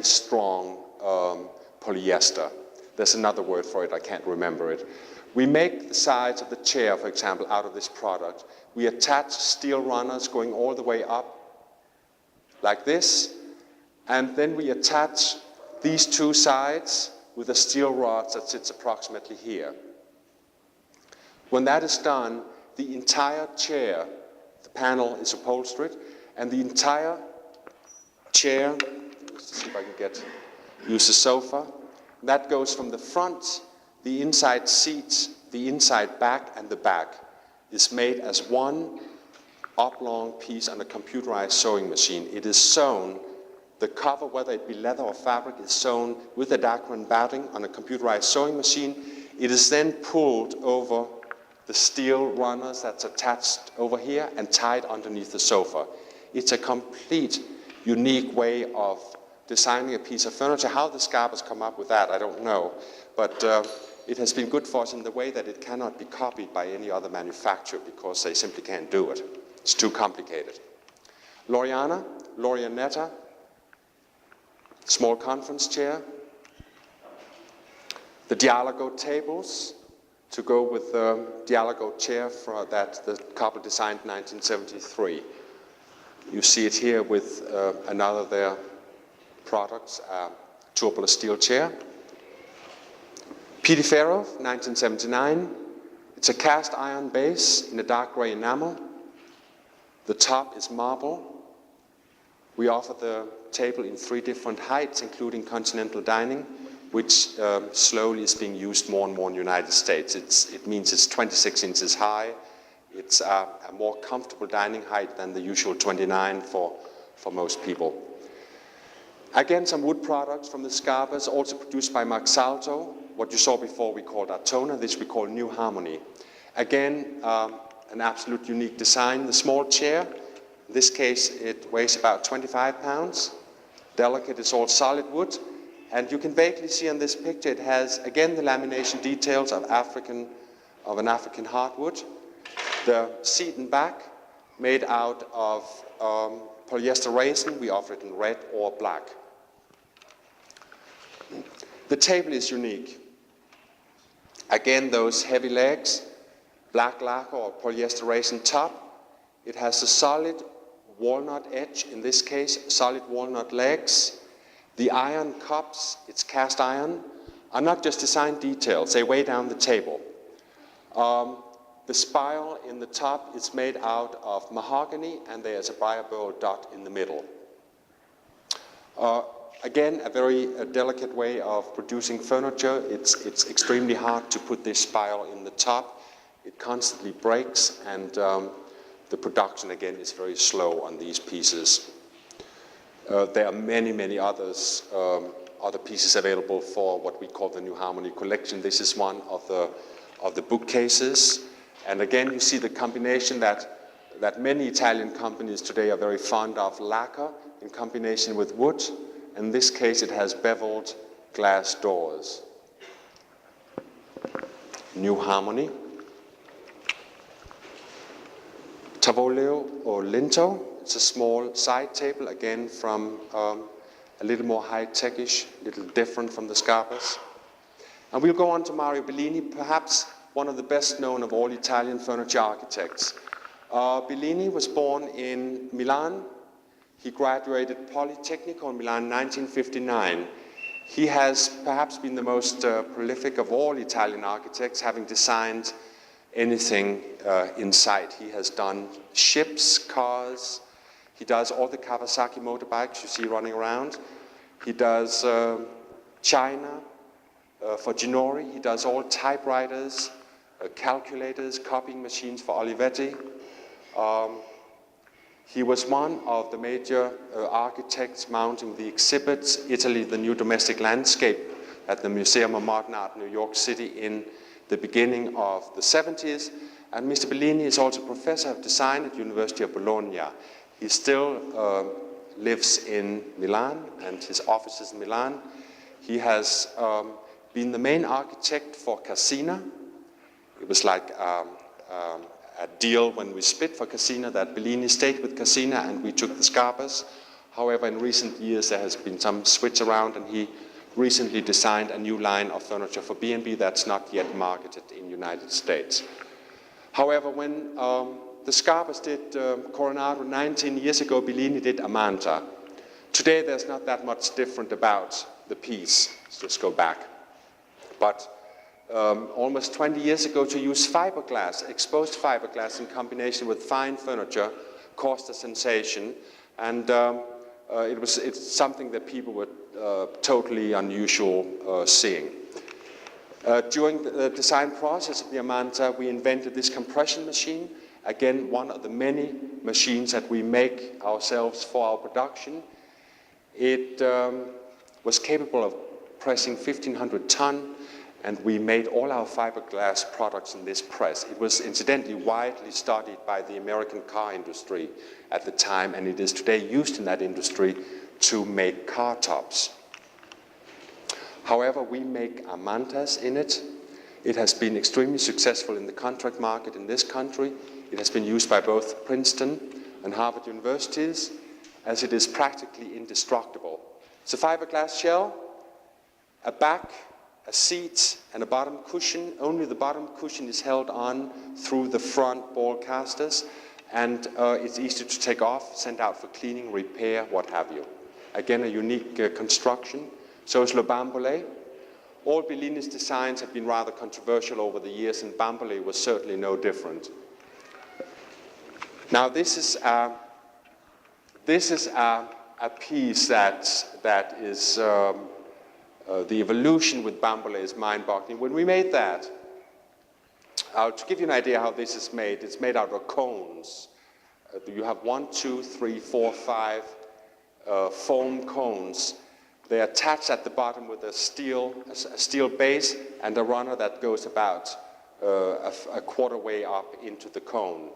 strong polyester. There's another word for it, I can't remember it. We make the sides of the chair, for example, out of this product. We attach steel runners going all the way up, like this, and then we attach these two sides with a steel rod that sits approximately here. When that is done, the entire chair, the panel is upholstered, and the entire chair, let's see if I can use the sofa, that goes from the front, the inside seats, the inside back, and the back is made as one oblong piece on a computerized sewing machine. It is sewn, the cover, whether it be leather or fabric, is sewn with a Dacron batting on a computerized sewing machine. It is then pulled over the steel runners that's attached over here and tied underneath the sofa. It's a complete, unique way of designing a piece of furniture. How the Scarpas come up with that, I don't know. But it has been good for us in the way that it cannot be copied by any other manufacturer because they simply can't do it. It's too complicated. Laureanetta, small conference chair. The Dialogo tables to go with the Dialogo chair that the couple designed in 1973. You see it here with another of their products, tubular steel chair. Piediferro, 1979. It's a cast iron base in a dark gray enamel. The top is marble. We offer the table in 3 different heights, including continental dining, which slowly is being used more and more in the United States. It means it's 26 inches high. It's a more comfortable dining height than the usual 29 for most people. Again, some wood products from the Scarpas, also produced by Macarthur. What you saw before we called Atona, this we call New Harmony. Again, an absolute unique design. The small chair, in this case, it weighs about 25 pounds. Delicate, it's all solid wood. And you can vaguely see on this picture, it has, again, the lamination details of an African hardwood. The seat and back, made out of polyester resin. We offer it in red or black. The table is unique. Again, those heavy legs, black lacquer or polyester resin top. It has a solid walnut edge, in this case, solid walnut legs. The iron cups, it's cast iron, are not just design details, they weigh down the table. The spile in the top is made out of mahogany, and there's a biobole dot in the middle. Again, a very delicate way of producing furniture. It's extremely hard to put this spile in the top. It constantly breaks, and the production, again, is very slow on these pieces. There are many, many other pieces available for what we call the New Harmony collection. This is one of the bookcases. And again, you see the combination that many Italian companies today are very fond of, lacquer in combination with wood. In this case, it has beveled glass doors. New Harmony. Tavoleo or Linto. It's a small side table, again from a little more high-tech-ish, a little different from the Scarpas. And we'll go on to Mario Bellini, perhaps one of the best known of all Italian furniture architects. Bellini was born in Milan. He graduated Politecnico in Milan in 1959. He has perhaps been the most prolific of all Italian architects, having designed anything in sight. He has done ships, cars. He does all the Kawasaki motorbikes you see running around. He does China for Ginori. He does all typewriters, calculators, copying machines for Olivetti. He was one of the major architects mounting the exhibits, Italy, the New Domestic Landscape, at the Museum of Modern Art, New York City, in the beginning of the 70s. And Mr. Bellini is also professor of design at the University of Bologna. He still lives in Milan, and his office is in Milan. He has been the main architect for Cassina. It was like a deal when we split for Cassina that Bellini stayed with Cassina and we took the Scarpas. However, in recent years there has been some switch around, and he recently designed a new line of furniture for B&B that's not yet marketed in the United States. However, when the Scarpas did Coronado 19 years ago, Bellini did Amanta. Today there's not that much different about the piece. Let's just go back. But almost 20 years ago, to use fiberglass, exposed fiberglass in combination with fine furniture caused a sensation, and it's something that people were totally unusual seeing. During the design process of the Amanta, we invented this compression machine, again one of the many machines that we make ourselves for our production. It was capable of pressing 1,500 ton, and we made all our fiberglass products in this press. It was incidentally widely studied by the American car industry at the time, and it is today used in that industry to make car tops. However, we make Amantas in it. It has been extremely successful in the contract market in this country. It has been used by both Princeton and Harvard universities, as it is practically indestructible. It's a fiberglass shell, a back, a seat, and a bottom cushion. Only the bottom cushion is held on through the front ball casters, and it's easy to take off, send out for cleaning, repair, what have you. Again, a unique construction. So is Le Bambolet. All Bellini's designs have been rather controversial over the years, and Bambolet was certainly no different. Now, this is a piece that is the evolution with Bambolet is mind-boggling. When we made that, to give you an idea how this is made, it's made out of cones. You have 1, 2, 3, 4, 5 foam cones. They're attached at the bottom with a steel base and a runner that goes about a quarter way up into the cone.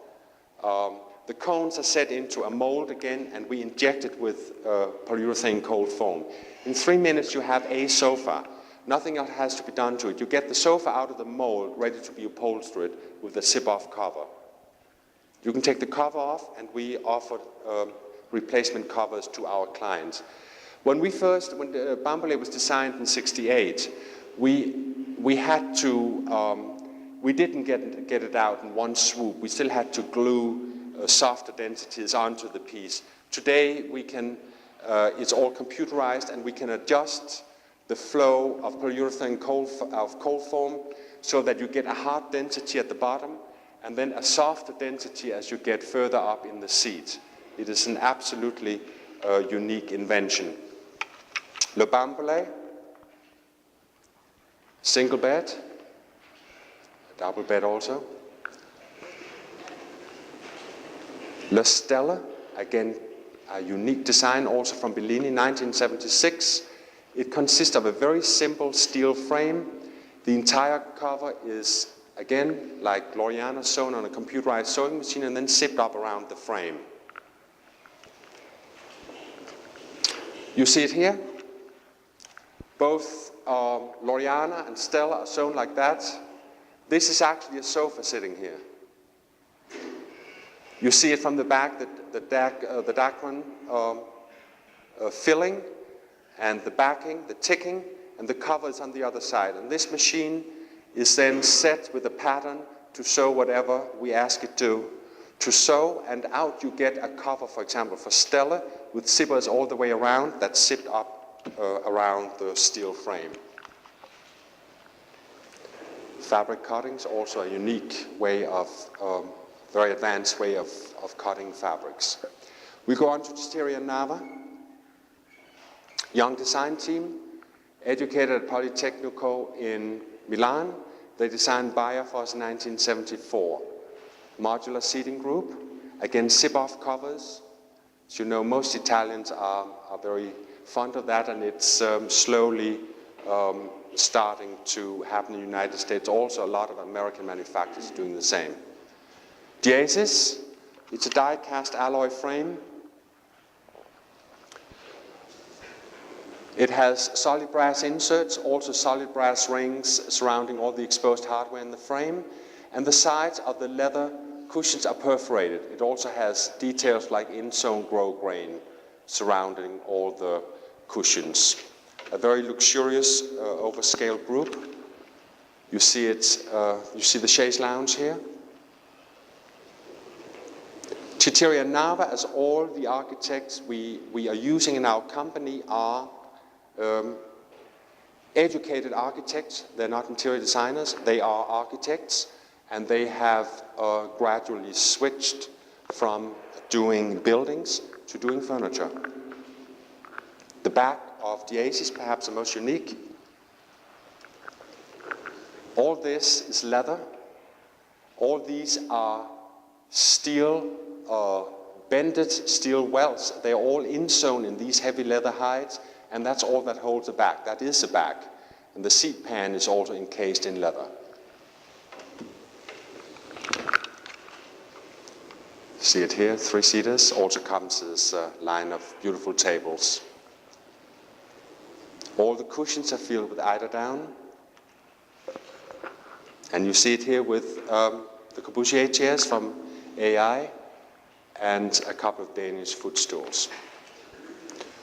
The cones are set into a mold again, and we inject it with polyurethane cold foam. In 3 minutes you have a sofa. Nothing else has to be done to it. You get the sofa out of the mold, ready to be upholstered with a zip-off cover. You can take the cover off, and we offer replacement covers to our clients. When the Bambolet was designed in '68, we didn't get it out in one swoop. We still had to glue softer densities onto the piece. Today we can, it's all computerized, and we can adjust the flow of polyurethane cold foam so that you get a hard density at the bottom and then a softer density as you get further up in the seat. It is an absolutely unique invention. Le Bambolet, single bed, a double bed also. Le Stella, again, a unique design also from Bellini, 1976. It consists of a very simple steel frame. The entire cover is, again, like Gloriana, sewn on a computerized sewing machine and then zipped up around the frame. You see it here? Both Gloriana and Stella are sewn like that. This is actually a sofa sitting here. You see it from the back, the Dacron filling, and the backing, the ticking, and the cover is on the other side. And this machine is then set with a pattern to sew whatever we ask it to sew, and out you get a cover, for example, for Stella, with zippers all the way around, that's zipped up around the steel frame. Fabric cuttings, also a unique way of, very advanced way of cutting fabrics. We go on to Chisteria and Nava. Young design team, educated at Politecnico in Milan. They designed Bauhaus in 1974. Modular seating group, again zip-off covers. As you know, most Italians are very fond of that, and it's slowly starting to happen in the United States. Also, a lot of American manufacturers are doing the same. Diasis, it's a die-cast alloy frame. It has solid brass inserts, also solid brass rings surrounding all the exposed hardware in the frame, and the sides of the leather cushions are perforated. It also has details like in-sewn grosgrain grain surrounding all the cushions. A very luxurious, overscale group. You see it. You see the chaise lounge here. Citteria Nava, as all the architects we are using in our company are educated architects. They're not interior designers. They are architects, and they have gradually switched from doing buildings to doing furniture. The back of the Diasis is perhaps the most unique. All this is leather. All these are steel, bended steel wells. They are all insewn in these heavy leather hides, and that's all that holds the back. That is the back. And the seat pan is also encased in leather. See it here, 3-seaters. Also comes this line of beautiful tables. All the cushions are filled with eiderdown. And you see it here with the Corbusier chairs from AI and a couple of Danish footstools.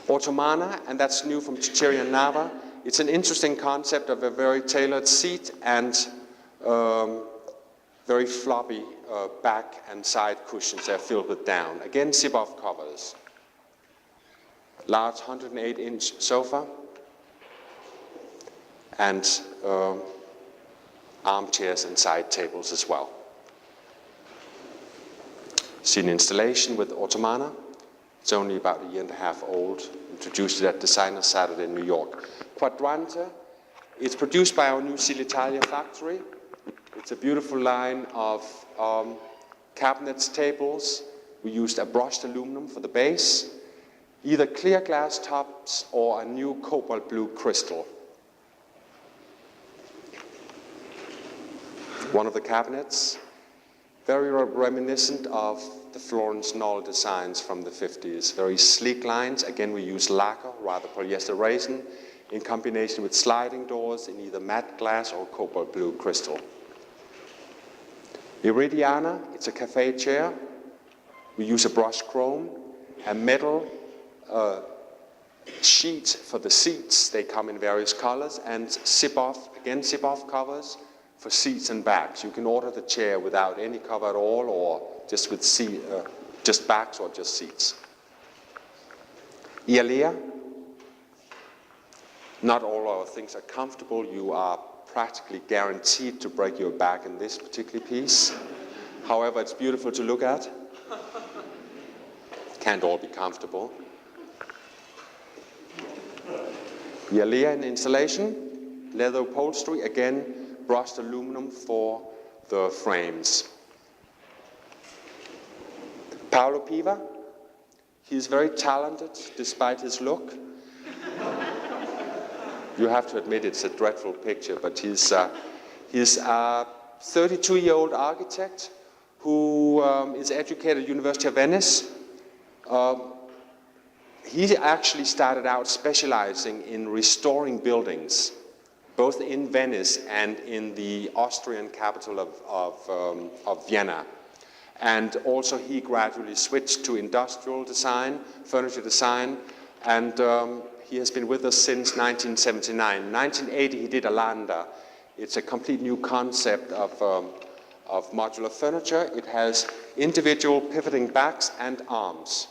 Ottomana, and that's new from Citteria Nava. It's an interesting concept of a very tailored seat and very floppy back and side cushions. They're filled with down. Again, zip-off covers. Large 108-inch sofa and armchairs and side tables as well. See an installation with Ottomana. It's only about a year and a half old. Introduced it at Designer Saturday in New York. Quadrante, it's produced by our new Italia factory. It's a beautiful line of cabinets, tables. We used a brushed aluminum for the base, either clear glass tops or a new cobalt blue crystal. One of the cabinets, very reminiscent of the Florence Knoll designs from the 50s. Very sleek lines. Again, we use lacquer, rather polyester resin, in combination with sliding doors in either matte glass or cobalt blue crystal. Iridiana, it's a cafe chair. We use a brushed chrome, a metal sheet for the seats. They come in various colors, and zip-off covers for seats and backs. You can order the chair without any cover at all, or just with just backs or just seats. Ialea, not all our things are comfortable. You are practically guaranteed to break your back in this particular piece. However, it's beautiful to look at. Can't all be comfortable. Ialea in installation, leather upholstery, again, brushed aluminum for the frames. Paolo Piva, he's very talented despite his look. You have to admit it's a dreadful picture, but he's a 32-year-old architect who is educated at University of Venice. He actually started out specializing in restoring buildings, both in Venice and in the Austrian capital of Vienna. And also he gradually switched to industrial design, furniture design, and he has been with us since 1979. In 1980 he did Alanda. It's a complete new concept of modular furniture. It has individual pivoting backs and arms.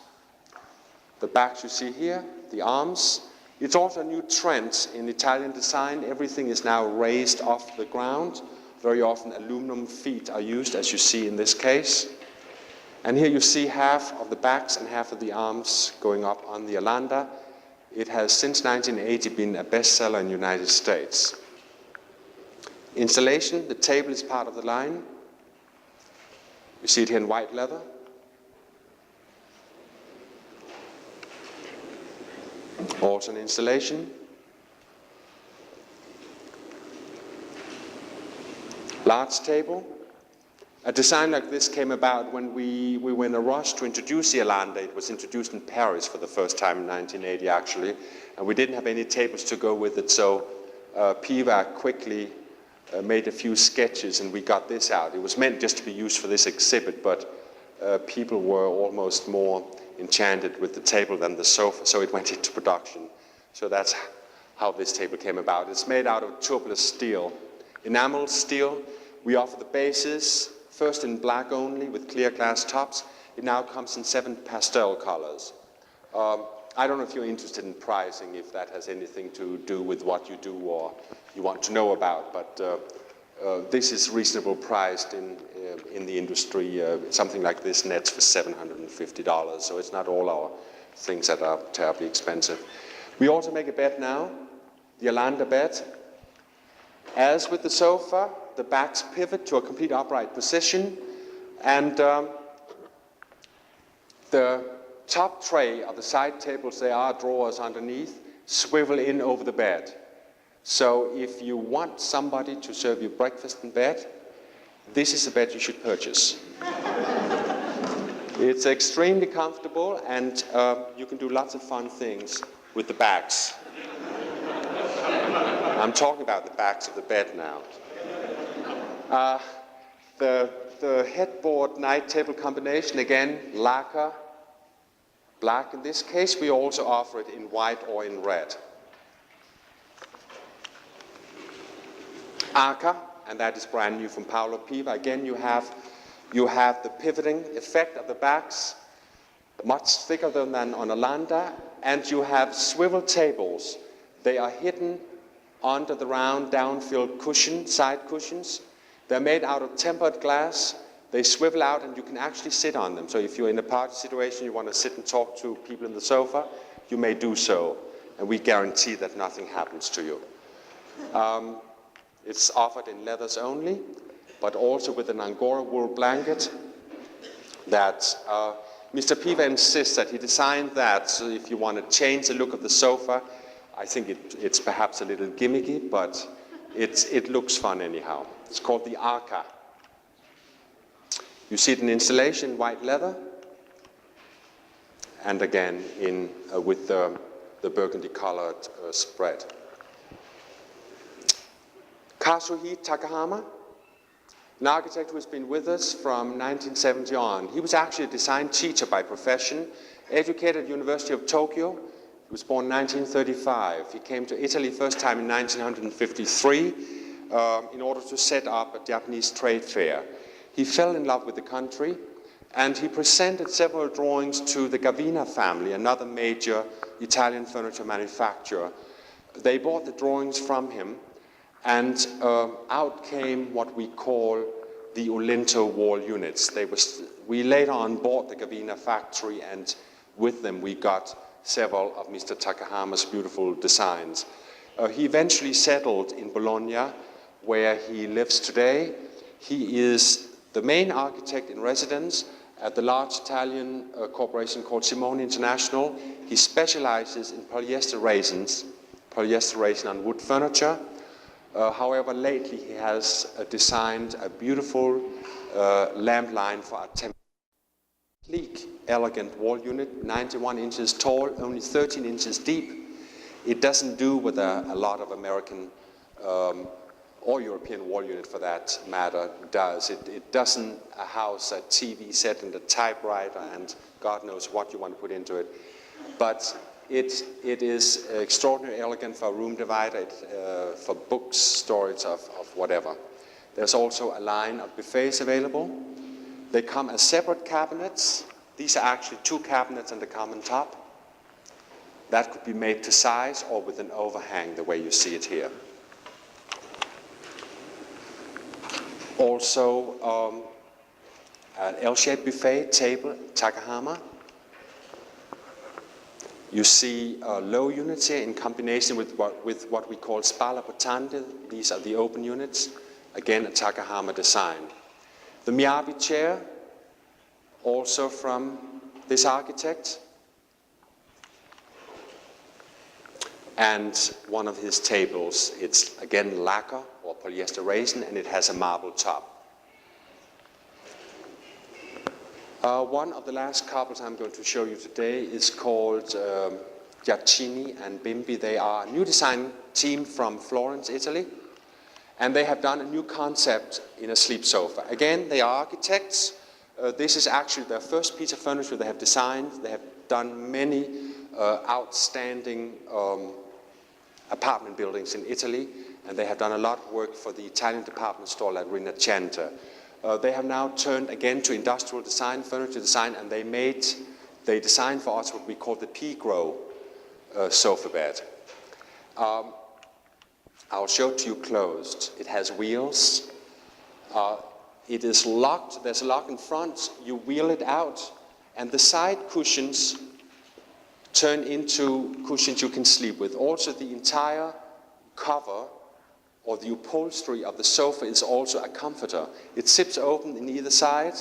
The backs you see here, the arms. It's also a new trend in Italian design. Everything is now raised off the ground. Very often aluminum feet are used, as you see in this case. And here you see half of the backs and half of the arms going up on the Alanda. It has since 1980 been a bestseller in the United States. Installation, the table is part of the line. You see it here in white leather. Also an installation. Large table. A design like this came about when we were in a rush to introduce the Alanda. It was introduced in Paris for the first time in 1980, actually, and we didn't have any tables to go with it, so Piva quickly made a few sketches and we got this out. It was meant just to be used for this exhibit, but people were almost more enchanted with the table than the sofa, so it went into production. So that's how this table came about. It's made out of tubular steel, enamel steel. We offer the bases, first in black only with clear glass tops. It now comes in 7 pastel colors. I don't know if you're interested in pricing, if that has anything to do with what you do or you want to know about, but this is reasonable priced in the industry. Something like this nets for $750, so it's not all our things that are terribly expensive. We also make a bed now, the Alanda bed. As with the sofa, the backs pivot to a complete upright position, and the top tray of the side tables, there are drawers underneath, swivel in over the bed. So if you want somebody to serve you breakfast in bed, this is the bed you should purchase. It's extremely comfortable, and you can do lots of fun things with the backs. I'm talking about the backs of the bed now. The headboard night table combination, again, lacquer, black in this case. We also offer it in white or in red. Arca, and that is brand new from Paolo Piva. Again, you have the pivoting effect of the backs, much thicker than on Alanda, and you have swivel tables. They are hidden under the round downfill cushion, side cushions. They're made out of tempered glass. They swivel out and you can actually sit on them. So if you're in a party situation, you want to sit and talk to people in the sofa, you may do so. And we guarantee that nothing happens to you. It's offered in leathers only, but also with an Angora wool blanket that Mr. Piva insists that he designed that. So if you want to change the look of the sofa, I think it's perhaps a little gimmicky, but it looks fun anyhow. It's called the Arca. You see it in installation, white leather, and again with the burgundy-colored spread. Kazuhi Takahama, an architect who has been with us from 1970 on. He was actually a design teacher by profession, educated at the University of Tokyo. He was born in 1935. He came to Italy first time in 1953 in order to set up a Japanese trade fair. He fell in love with the country, and he presented several drawings to the Gravina family, another major Italian furniture manufacturer. They bought the drawings from him, and out came what we call the Ulinto wall units. We later on bought the Vienna factory, and with them we got several of Mr. Takahama's beautiful designs. He eventually settled in Bologna, where he lives today. He is the main architect in residence at the large Italian corporation called Stendig International. He specializes in polyester resin on wood furniture. However, lately he has designed a beautiful lamp line for a sleek, elegant wall unit, 91 inches tall, only 13 inches deep. It doesn't do what a lot of American or European wall unit for that matter does. It doesn't house a TV set and a typewriter and God knows what you want to put into it. But it is extraordinarily elegant for a room divider, for books, storage of whatever. There's also a line of buffets available. They come as separate cabinets. These are actually 2 cabinets and a common top. That could be made to size or with an overhang, the way you see it here. Also, an L-shaped buffet table, Takahama. You see low units here in combination with what we call spalla portante. These are the open units. again a Takahama design. The Miyabi chair, also from this architect. And one of his tables, it's again lacquer or polyester resin, and it has a marble top. One of the last couples I'm going to show you today is called Giacchini and Bimbi. They are a new design team from Florence, Italy, and they have done a new concept in a sleep sofa. Again, they are architects. This is actually their first piece of furniture they have designed. They have done many outstanding apartment buildings in Italy, and they have done a lot of work for the Italian department store like Rinascente. They have now turned again to industrial design, furniture design, and they designed for us what we call the Pigro sofa bed. I'll show it to you closed. It has wheels. It is locked. There's a lock in front. You wheel it out, and the side cushions turn into cushions you can sleep with. Also, the entire cover or the upholstery of the sofa is also a comforter. It zips open in either side,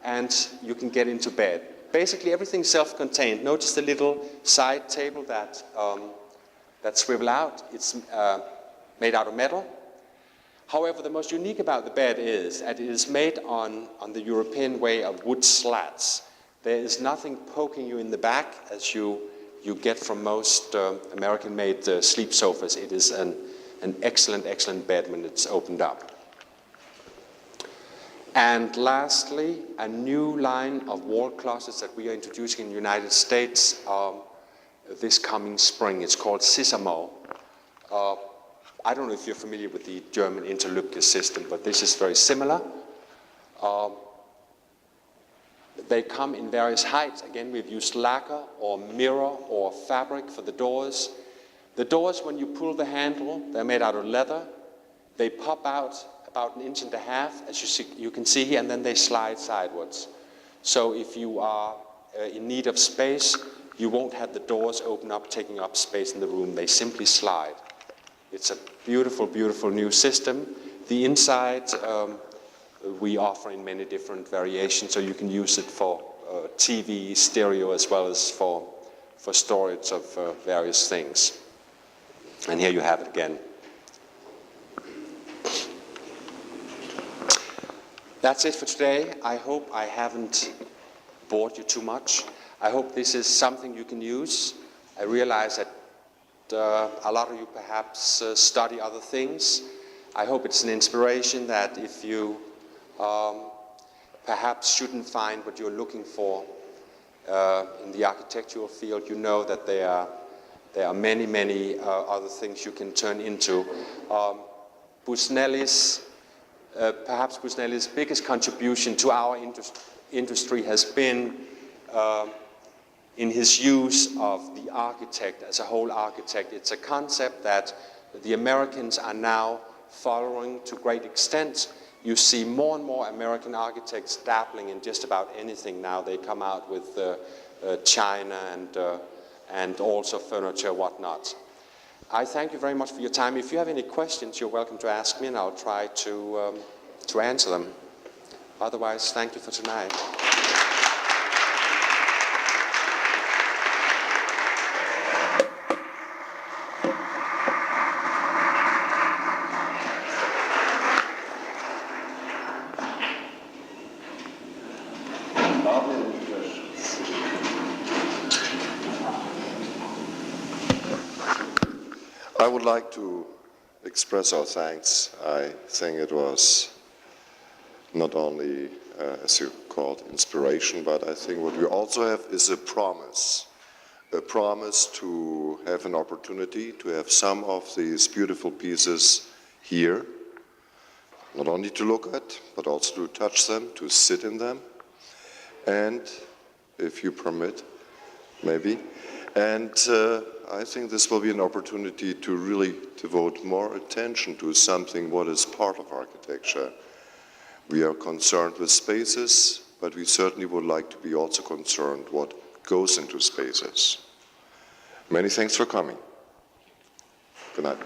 and you can get into bed. Basically, everything's self-contained. Notice the little side table that swivel out. It's made out of metal. However, the most unique about the bed is that it is made on the European way of wood slats. There is nothing poking you in the back as you get from most American-made sleep sofas. It is an excellent, excellent bed when it's opened up. And lastly, a new line of wall closets that we are introducing in the United States this coming spring. It's called Sisamo. I don't know if you're familiar with the German Interlübke system, but this is very similar. They come in various heights. Again, we've used lacquer or mirror or fabric for the doors. The doors, when you pull the handle, they're made out of leather. They pop out about 1.5 inches, as you can see here, and then they slide sideways. So if you are in need of space, you won't have the doors open up, taking up space in the room. They simply slide. It's a beautiful, beautiful new system. The inside we offer in many different variations, so you can use it for TV, stereo, as well as for storage of various things. And here you have it again. That's it for today. I hope I haven't bored you too much. I hope this is something you can use. I realize that a lot of you perhaps study other things. I hope it's an inspiration that if you perhaps shouldn't find what you're looking for in the architectural field, you know that there are many, many other things you can turn into. Perhaps Busnelli's biggest contribution to our industry has been in his use of the architect as a whole architect. It's a concept that the Americans are now following to great extent. You see more and more American architects dabbling in just about anything now. They come out with China and also furniture, whatnot. I thank you very much for your time. If you have any questions, you're welcome to ask me, and I'll try to answer them. Otherwise, thank you for tonight. I would like to express our thanks. I think it was not only, as you called, inspiration, but I think what we also have is a promise to have an opportunity to have some of these beautiful pieces here, not only to look at, but also to touch them, to sit in them, and, if you permit, maybe, and I think this will be an opportunity to really devote more attention to something what is part of architecture. We are concerned with spaces, but we certainly would like to be also concerned what goes into spaces. Many thanks for coming. Good night.